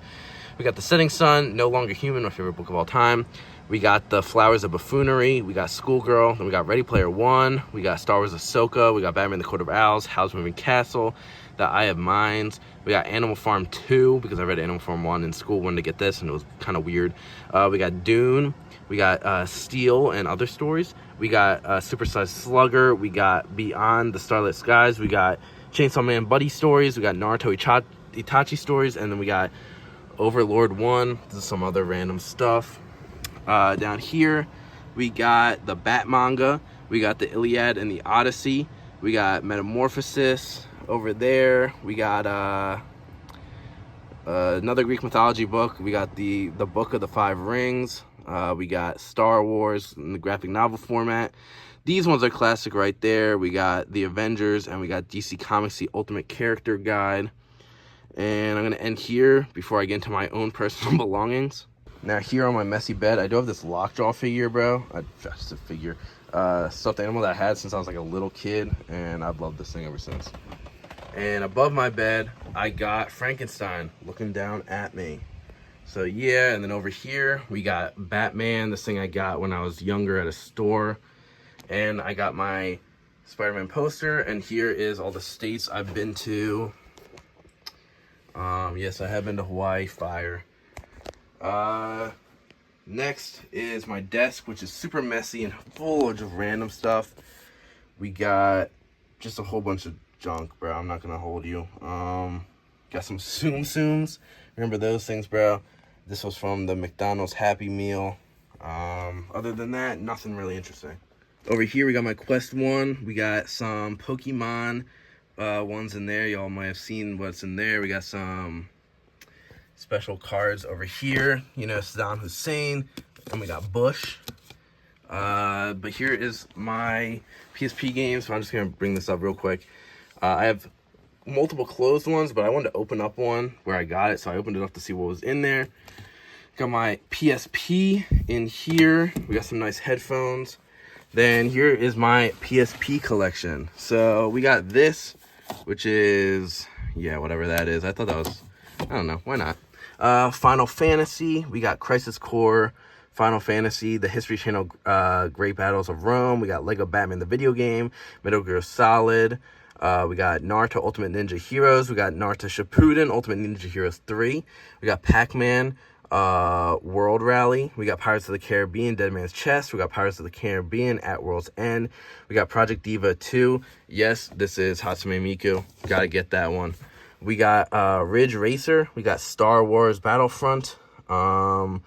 We got The Setting Sun, No Longer Human, my favorite book of all time. We got The Flowers of Buffoonery. We got Schoolgirl. Then we got Ready Player One. We got Star Wars Ahsoka. We got Batman the Court of Owls, Howl's Moving Castle, The Eye of Mines. We got Animal Farm 2 because I read Animal Farm 1 in school, wanted to get this, and it was kind of weird. We got Dune. We got Steel and Other Stories. We got Super Size Slugger. We got Beyond the Starlit Skies. We got Chainsaw Man Buddy Stories. We got Naruto Itachi Stories. And then we got Overlord 1. This is some other random stuff. Down here, we got the Bat manga, we got the Iliad and the Odyssey, we got Metamorphosis over there, we got another Greek mythology book, we got the Book of the Five Rings, we got Star Wars in the graphic novel format. These ones are classic right there. We got the Avengers, and we got DC Comics, the Ultimate Character Guide. And I'm going to end here before I get into my own personal belongings. Now here on my messy bed, I do have this Lockjaw figure, bro. Just a figure. Stuffed animal that I had since I was like a little kid, and I've loved this thing ever since. And above my bed, I got Frankenstein looking down at me. So yeah, and then over here, we got Batman, this thing I got when I was younger at a store. And I got my Spider-Man poster, and here is all the states I've been to. Yes, I have been to Hawaii, fire. Next is my desk, which is super messy and full of random stuff. We got just a whole bunch of junk, bro. I'm not gonna hold you. Got some Tsum Tsums. Remember those things, bro? This was from the McDonald's Happy Meal. Other than that, nothing really interesting. Over here, we got my Quest 1. We got some Pokemon ones in there. Y'all might have seen what's in there. We got some special cards over here. You know, Saddam Hussein. And we got Bush. But here is my PSP game. So I'm just going to bring this up real quick. I have multiple closed ones, but I wanted to open up one where I got it. So I opened it up to see what was in there. Got my PSP in here. We got some nice headphones. Then here is my PSP collection. So we got this, which is, yeah, whatever that is. I thought that was, I don't know, why not? Final Fantasy. We got Crisis Core, Final Fantasy, the History Channel Great Battles of Rome. We got Lego Batman, the video game, Metal Gear Solid. We got Naruto Ultimate Ninja Heroes. We got Naruto Shippuden Ultimate Ninja Heroes 3. We got Pac-Man. World Rally. We got Pirates of the Caribbean, Dead Man's Chest. We got Pirates of the Caribbean at World's End. We got Project Diva 2. Yes, this is Hatsune Miku. Gotta get that one. We got Ridge Racer. We got Star Wars Battlefront. What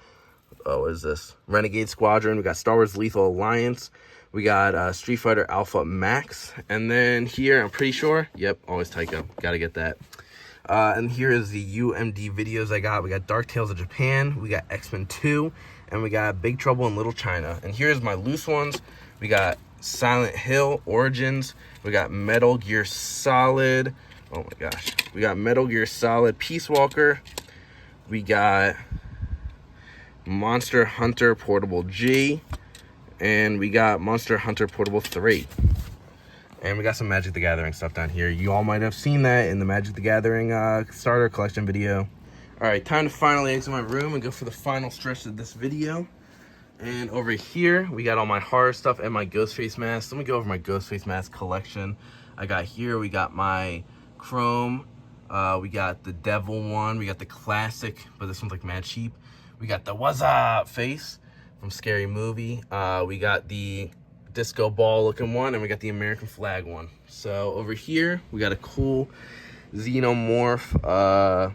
is this? Renegade Squadron. We got Star Wars Lethal Alliance. We got Street Fighter Alpha Max. And then here, I'm pretty sure, yep, always Taiko. Gotta get that. And here is the UMD videos I got. We got Dark Tales of Japan, we got X-Men 2, and we got Big Trouble in Little China. And here's my loose ones. We got Silent Hill Origins. We got Metal Gear Solid. Oh my gosh. We got Metal Gear Solid Peace Walker. We got Monster Hunter Portable G. And we got Monster Hunter Portable 3. And we got some Magic the Gathering stuff down here. You all might have seen that in the Magic the Gathering starter collection video. All right, time to finally exit my room and go for the final stretch of this video. And over here, we got all my horror stuff and my Ghostface mask. Let me go over my Ghostface mask collection. I got here, we got my Chrome. We got the Devil one. We got the classic, but this one's like mad cheap. We got the What's Up face from Scary Movie. We got the disco ball looking one, and we got the American flag one. So over here we got a cool Xenomorph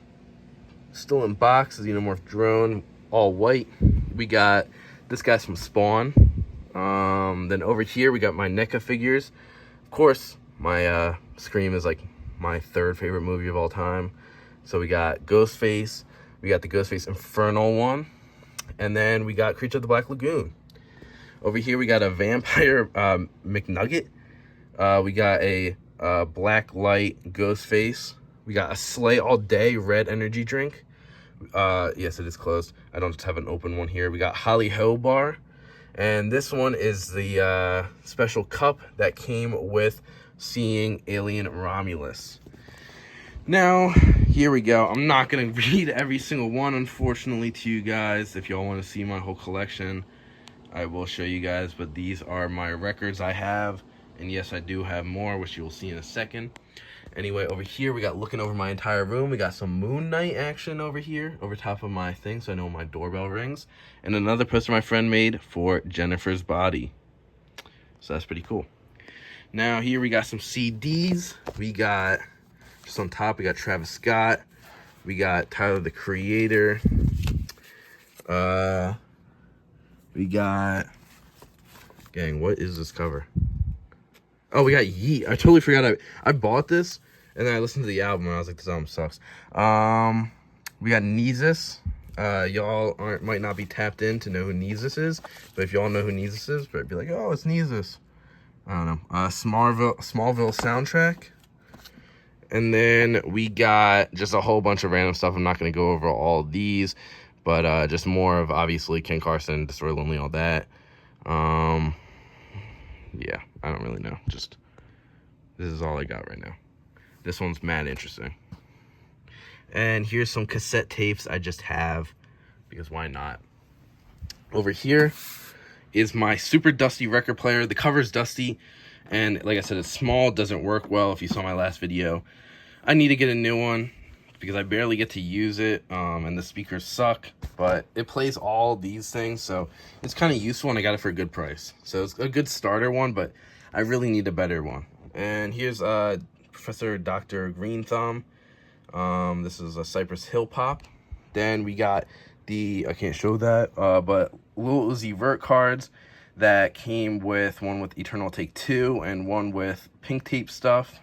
still in box, Xenomorph drone, all white. We got this guy's from Spawn. Then over here we got my NECA figures. Of course, my Scream is like my third favorite movie of all time. So we got Ghostface, we got the Ghostface Infernal one, and then we got Creature of the Black Lagoon. Over here, we got a Vampire McNugget. We got a Black Light Ghostface. We got a Slay All Day Red Energy Drink. Yes, it is closed. I don't have an open one here. We got Holly Ho Bar. And this one is the special cup that came with seeing Alien Romulus. Now, here we go. I'm not going to read every single one, unfortunately, to you guys. If y'all want to see my whole collection, I will show you guys, but these are my records I have, and yes, I do have more, which you will see in a second. Anyway, over here, we got looking over my entire room. We got some Moon Knight action over here, over top of my thing, so I know when my doorbell rings. And another poster my friend made for Jennifer's Body. So that's pretty cool. Now, here we got some CDs. We got, just on top, we got Travis Scott. We got Tyler, the Creator. We got Gang, what is this cover? Oh, we got Yeet. I totally forgot. I bought this, and then I listened to the album, and I was like, this album sucks. We got Neezus. Y'all might not be tapped in to know who Neezus is, but if y'all know who Neezus is, but be like, oh, it's Neezus. I don't know. Smallville soundtrack. And then we got just a whole bunch of random stuff. I'm not going to go over all these, but just more of, obviously, Ken Carson, Destroy Lonely, all that. Yeah, I don't really know. Just, this is all I got right now. This one's mad interesting. And here's some cassette tapes I just have, because why not? Over here is my super dusty record player. The cover's dusty, and like I said, it's small, doesn't work well if you saw my last video. I need to get a new one, because I barely get to use it, and the speakers suck, but it plays all these things, so it's kind of useful, and I got it for a good price. So it's a good starter one, but I really need a better one. And here's Professor Dr. Green Thumb. This is a Cypress Hill Pop. Then we got I can't show that, but Lil Uzi Vert cards that came with one with Eternal Take 2 and one with Pink Tape stuff.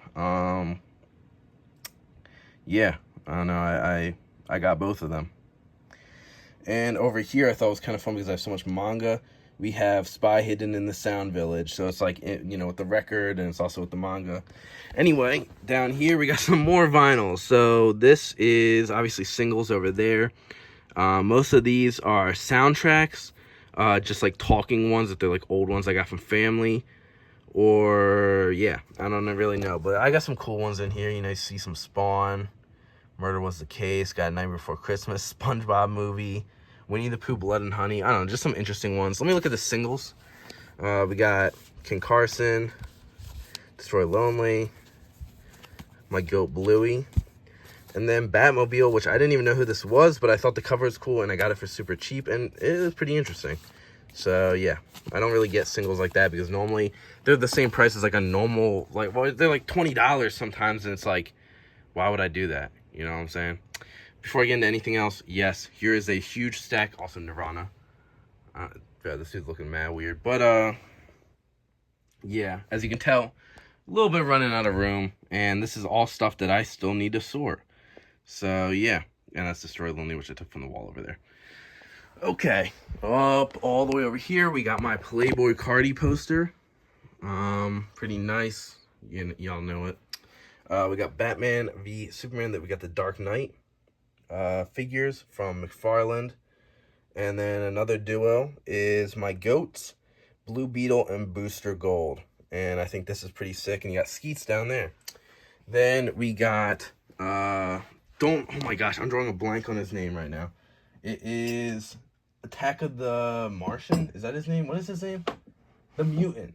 Yeah, I don't know, I got both of them. And over here, I thought it was kind of fun because I have so much manga. We have Spy hidden in the Sound Village, so it's like, you know, with the record, and it's also with the manga. Anyway, down here we got some more vinyls. So this is obviously singles over there. Most of these are soundtracks, just like talking ones, if they're like old ones I got from family. Or, yeah, I don't really know. But I got some cool ones in here. You know, you see some Spawn, Murder Was the Case, got Night Before Christmas, SpongeBob movie, Winnie the Pooh, Blood and Honey. I don't know, just some interesting ones. Let me look at the singles. We got Ken Carson, Destroy Lonely, My Goat Bluey, and then Batmobile, which I didn't even know who this was, but I thought the cover was cool, and I got it for super cheap, and it was pretty interesting. So, yeah, I don't really get singles like that, because normally they're the same price as like a normal, like, well, they're like $20 sometimes, and it's like, why would I do that? You know what I'm saying? Before I get into anything else, yes, here is a huge stack, also Nirvana. Yeah, this dude's looking mad weird. But, yeah, as you can tell, a little bit running out of room. And this is all stuff that I still need to sort. So, yeah. And that's Destroy Lonely, which I took from the wall over there. Okay. Up all the way over here, we got my Playboy Cardi poster. Pretty nice. Y'all know it. We got Batman v Superman, that we got the Dark Knight figures from McFarland. And then another duo is my GOATs, Blue Beetle and Booster Gold. And I think this is pretty sick. And you got Skeets down there. Then we got, oh my gosh, I'm drawing a blank on his name right now. It is Attack of the Martian. Is that his name? What is his name? The Mutant.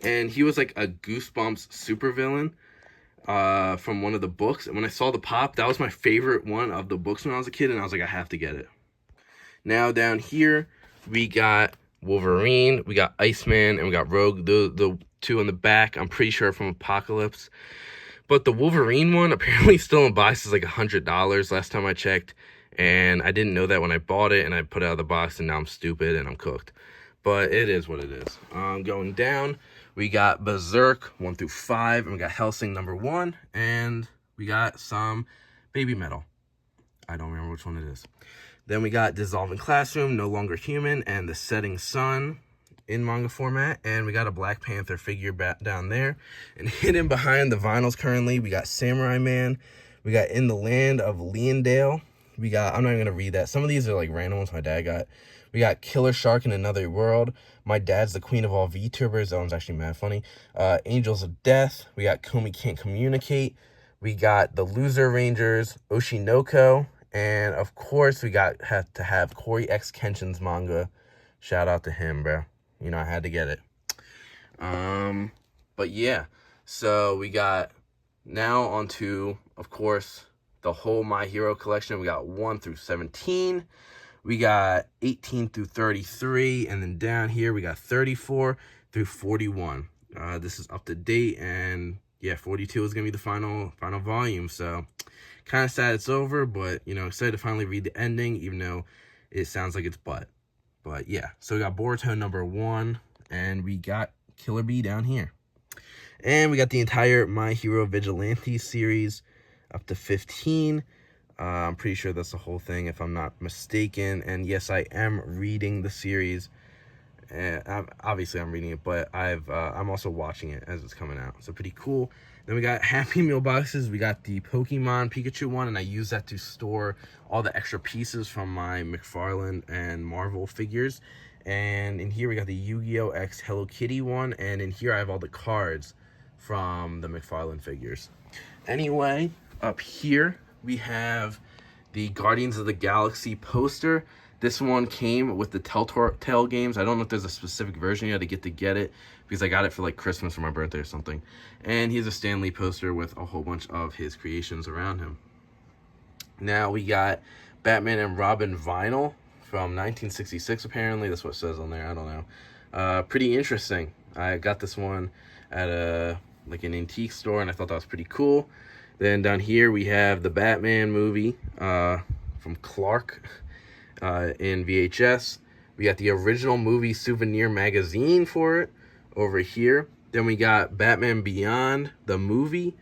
And he was like a Goosebumps supervillain from one of the books. And when I saw the pop, that was my favorite one of the books when I was a kid. And I was like, I have to get it. Now down here, we got Wolverine, we got Iceman, and we got Rogue. The two in the back, I'm pretty sure from Apocalypse. But the Wolverine one apparently still in box is like $100 last time I checked. And I didn't know that when I bought it, and I put it out of the box, and now I'm stupid and I'm cooked. But it is what it is. Going down, we got Berserk 1 through 5, and we got Hellsing #1, and we got some Baby Metal. I don't remember which one it is. Then we got Dissolving Classroom, No Longer Human, and The Setting Sun in manga format. And we got a Black Panther figure down there. And hidden behind the vinyls currently, we got Samurai Man. We got In the Land of Leondale. We got, I'm not even going to read that. Some of these are like random ones my dad got. We got Killer Shark in Another World. My Dad's the Queen of All VTubers. That one's actually mad funny. Angels of Death. We got Komi Can't Communicate. We got The Loser Rangers, Oshinoko. And, of course, we had to have Corey X Kenshin's manga. Shout out to him, bro. You know, I had to get it. But, yeah. So, we got now onto, of course, the whole My Hero collection. We got 1 through 17. We got 18 through 33. And then down here, we got 34 through 41. This is up to date. And, yeah, 42 is going to be the final volume. So, kind of sad it's over, but, you know, excited to finally read the ending, even though it sounds like it's butt. But, yeah. So, we got Boruto #1. And we got Killer Bee down here. And we got the entire My Hero Vigilante series up to 15. I'm pretty sure that's the whole thing, if I'm not mistaken. And yes, I am reading the series. And obviously I'm reading it, but I'm also watching it as it's coming out. So pretty cool. Then we got Happy Meal boxes. We got the Pokemon Pikachu one, and I use that to store all the extra pieces from my McFarlane and Marvel figures. And in here we got the Yu-Gi-Oh! X Hello Kitty one, and in here I have all the cards from the McFarlane figures. Anyway, up here we have the Guardians of the Galaxy poster. This one came with the Telltale games. I don't know if there's a specific version you had to get it, because I got it for like Christmas for my birthday or something. And he's a Stan Lee poster with a whole bunch of his creations around him. Now we got Batman and Robin vinyl from 1966, apparently. That's what it says on there. I don't know. Pretty interesting. I got this one at an antique store, and I thought that was pretty cool. Then down here we have the Batman movie from Clark in VHS. We got the original movie souvenir magazine for it over here. Then we got Batman Beyond, the movie,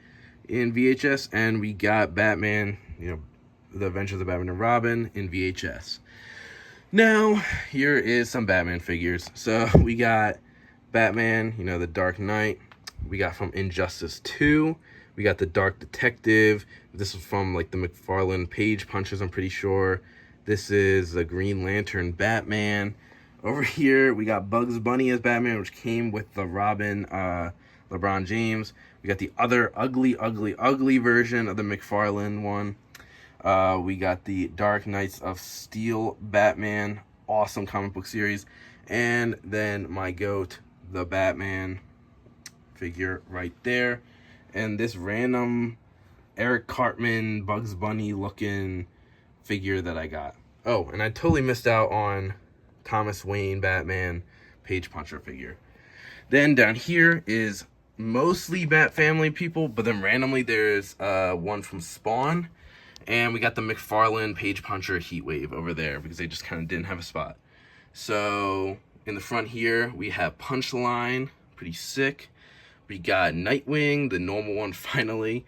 in VHS. And we got Batman, The Adventures of Batman and Robin in VHS. Now, here is some Batman figures. So we got Batman, the Dark Knight. We got from Injustice 2. We got the Dark Detective. This is from the McFarlane Page Punchers, I'm pretty sure. This is the Green Lantern Batman. Over here, we got Bugs Bunny as Batman, which came with the Robin, LeBron James. We got the other ugly version of the McFarlane one. We got the Dark Knights of Steel Batman. Awesome comic book series. And then my GOAT, the Batman figure right there. And this random Eric Cartman, Bugs Bunny looking figure that I got. Oh, and I totally missed out on Thomas Wayne Batman Page Puncher figure. Then down here is mostly Bat Family people, but then randomly there's one from Spawn. And we got the McFarlane Page Puncher Heatwave over there, because they just kind of didn't have a spot. So in the front here, we have Punchline, pretty sick. We got Nightwing, the normal one finally.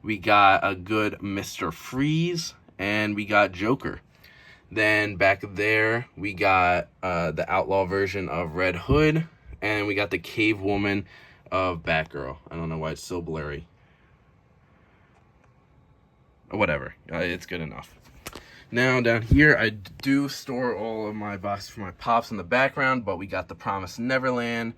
We got a good Mr. Freeze, and we got Joker. Then back there, we got the outlaw version of Red Hood, and we got the cave woman of Batgirl. I don't know why it's so blurry. Whatever, it's good enough. Now down here, I do store all of my boxes for my pops in the background, but we got the Promised Neverland.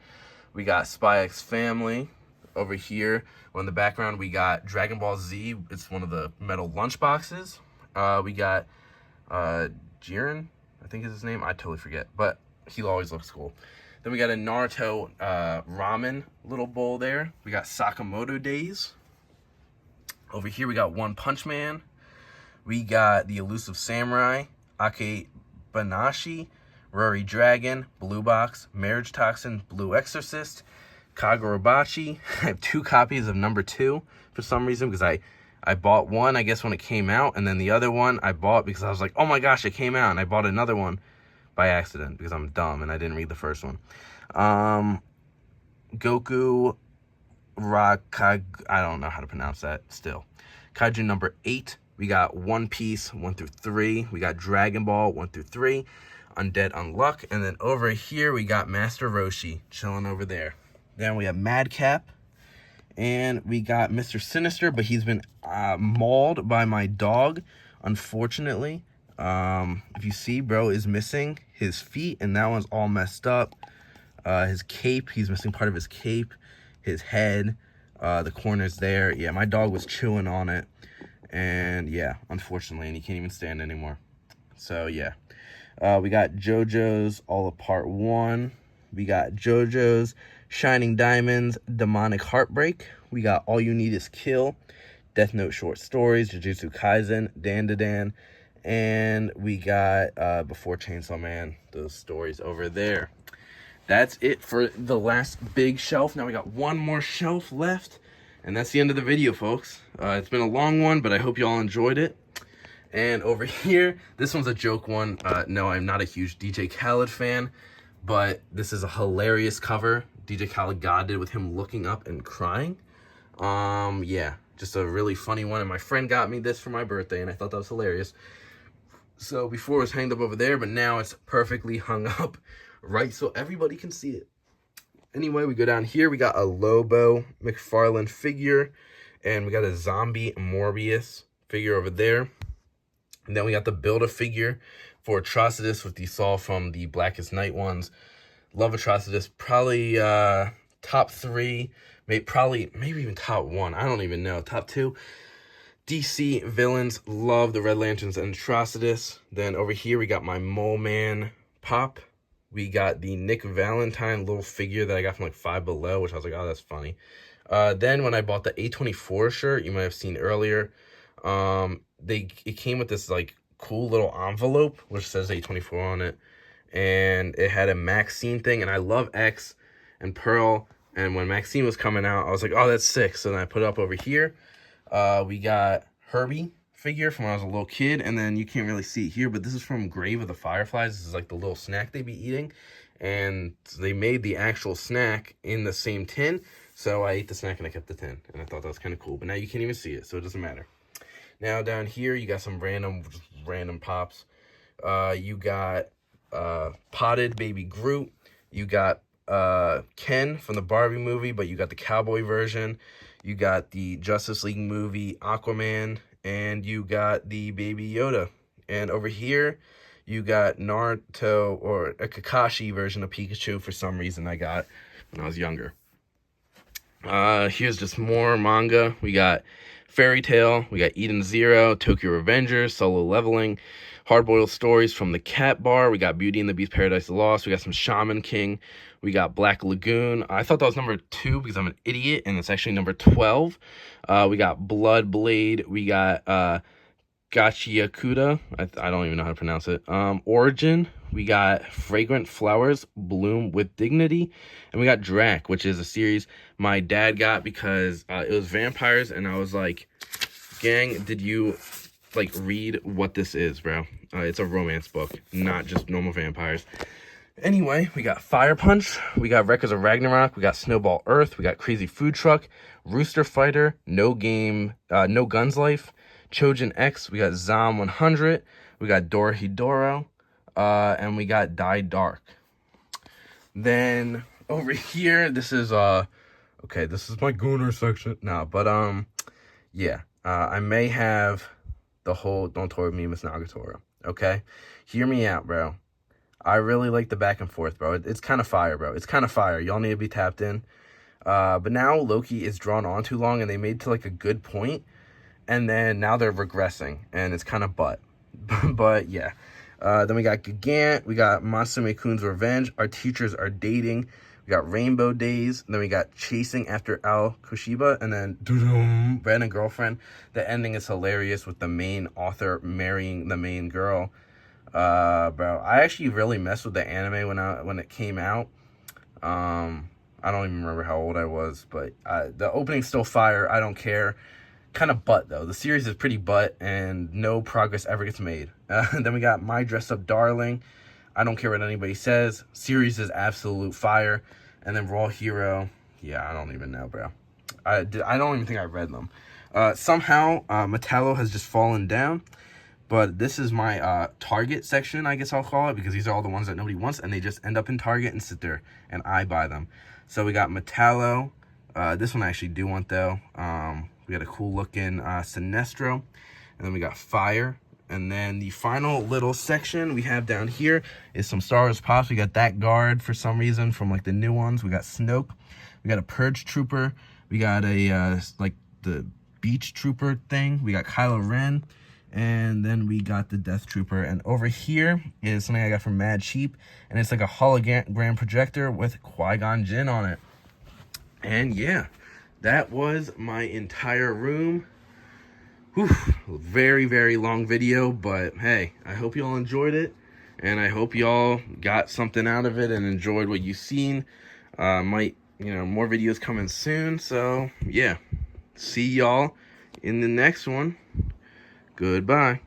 We got Spy X Family over here. In the background, we got Dragon Ball Z. It's one of the metal lunch boxes. We got Jiren, I think is his name. I totally forget, but he always looks cool. Then we got a Naruto ramen little bowl there. We got Sakamoto Days. Over here, we got One Punch Man. We got the Elusive Samurai, Ake Banashi, Rory Dragon, Blue Box, Marriage Toxin, Blue Exorcist, Kagurabachi. I have 2 copies of number 2 for some reason, because I bought one, I guess, when it came out, and then the other one I bought because I was like, oh my gosh, it came out, and I bought another one by accident because I'm dumb and I didn't read the first one. Goku Rakag, I don't know how to pronounce that still. Kaiju number 8. We got One Piece 1 through 3. We got Dragon Ball 1 through 3. Undead Unluck. And then over here, we got Master Roshi chilling over there. Then we have Madcap. And we got Mr. Sinister, but he's been mauled by my dog, unfortunately. If you see, bro is missing his feet, and that one's all messed up. His cape, he's missing part of his cape. His head, the corners there. Yeah, my dog was chewing on it. And yeah, unfortunately, and he can't even stand anymore. So yeah. We got JoJo's All Apart 1. We got JoJo's Shining Diamonds, Demonic Heartbreak. We got All You Need Is Kill, Death Note Short Stories, Jujutsu Kaisen, Dan. And we got Before Chainsaw Man, those stories over there. That's it for the last big shelf. Now we got one more shelf left, and that's the end of the video, folks. It's been a long one, but I hope you all enjoyed it. And over here, this one's a joke one. No, I'm not a huge DJ Khaled fan, But this is a hilarious cover DJ Khaled God did with him looking up and crying. Yeah, just a really funny one. And my friend got me this for my birthday, and I thought that was hilarious. So before it was hanged up over there, but now it's perfectly hung up right so everybody can see it. Anyway, we go down here. We got a Lobo McFarlane figure, and we got a zombie Morbius figure over there. And then we got the Build-A-Figure for Atrocitus, which you saw from the Blackest Night ones. Love Atrocitus. Probably top 3, maybe even top 1. I don't even know. Top 2. DC villains. Love the Red Lanterns and Atrocitus. Then over here we got my Mole Man Pop. We got the Nick Valentine little figure that I got from like Five Below, which I was like, oh, that's funny. Then when I bought the A24 shirt, you might have seen earlier, it came with this like cool little envelope which says A24 on it, and it had a Maxine thing, and I love X and Pearl, and when Maxine was coming out, I was like, oh, that's sick. So then I put it up over here. We got Herbie figure from when I was a little kid, and then you can't really see it here, but this is from Grave of the Fireflies. This is like the little snack they be eating, and they made the actual snack in the same tin, so I ate the snack and I kept the tin, and I thought that was kind of cool. But now you can't even see it, so it doesn't matter. Now down here you got some random pops. You got potted baby Groot. You got Ken from the Barbie movie, but you got the cowboy version. You got the Justice League movie Aquaman, and you got the Baby Yoda. And over here, you got Naruto, or a Kakashi version of Pikachu for some reason I got when I was younger. Here's just more manga. We got Fairy Tail, we got Eden Zero, Tokyo Revengers, Solo Leveling, Hardboiled Stories from the Cat Bar. We got Beauty and the Beast Paradise Lost. We got some Shaman King. We got Black Lagoon. I thought that was number 2 because I'm an idiot, and it's actually number 12. We got Blood Blade. We got Gachiakuda. I don't even know how to pronounce it. Origin. We got Fragrant Flowers Bloom with Dignity. And we got Drac, which is a series my dad got because it was vampires, and I was like, gang, did you like read what this is, bro? It's a romance book, not just normal vampires. Anyway, we got Fire Punch, we got Records of Ragnarok, we got Snowball Earth, we got Crazy Food Truck, Rooster Fighter, No Guns Life, Chojin X, we got Zom 100, we got Dorohedoro, and we got Die Dark. Then over here, this is okay, this is my Gooner section. No, but yeah, I may have the whole Don't Toy With Me, Miss Nagatoro. Okay, hear me out, bro. I really like the back and forth, bro. It's kind of fire, bro. It's kind of fire. Y'all need to be tapped in. But now Loki is drawn on too long, and they made to like a good point, and then now they're regressing, and it's kind of butt. But yeah. Then we got Gigant. We got Masamune Kun's Revenge. Our Teachers Are Dating. We got Rainbow Days. And then we got Chasing After Al Koshiba. And then Red and Girlfriend. The ending is hilarious with the main author marrying the main girl. Bro, I actually really messed with the anime when it came out. I don't even remember how old I was, but the opening's still fire. I don't care. Kind of butt, though. The series is pretty butt, and no progress ever gets made. Then we got My Dress Up Darling. I don't care what anybody says. Series is absolute fire. And then Raw Hero. Yeah, I don't even know, bro. I don't even think I read them. Somehow, Metallo has just fallen down. But this is my Target section, I guess I'll call it, because these are all the ones that nobody wants, and they just end up in Target and sit there, and I buy them. So we got Metallo. This one I actually do want, though. We got a cool-looking Sinestro. And then we got Fire. And then the final little section we have down here is some Star Wars Pops. We got that guard for some reason from, like, the new ones. We got Snoke. We got a Purge Trooper. We got a, like, the Beach Trooper thing. We got Kylo Ren. And then we got the Death Trooper. And over here is something I got from Mad Cheap. And it's like a hologram projector with Qui-Gon Jinn on it. And yeah, that was my entire room. Whew, very, very long video. But hey, I hope y'all enjoyed it. And I hope y'all got something out of it and enjoyed what you've seen. More videos coming soon. So yeah, see y'all in the next one. Goodbye.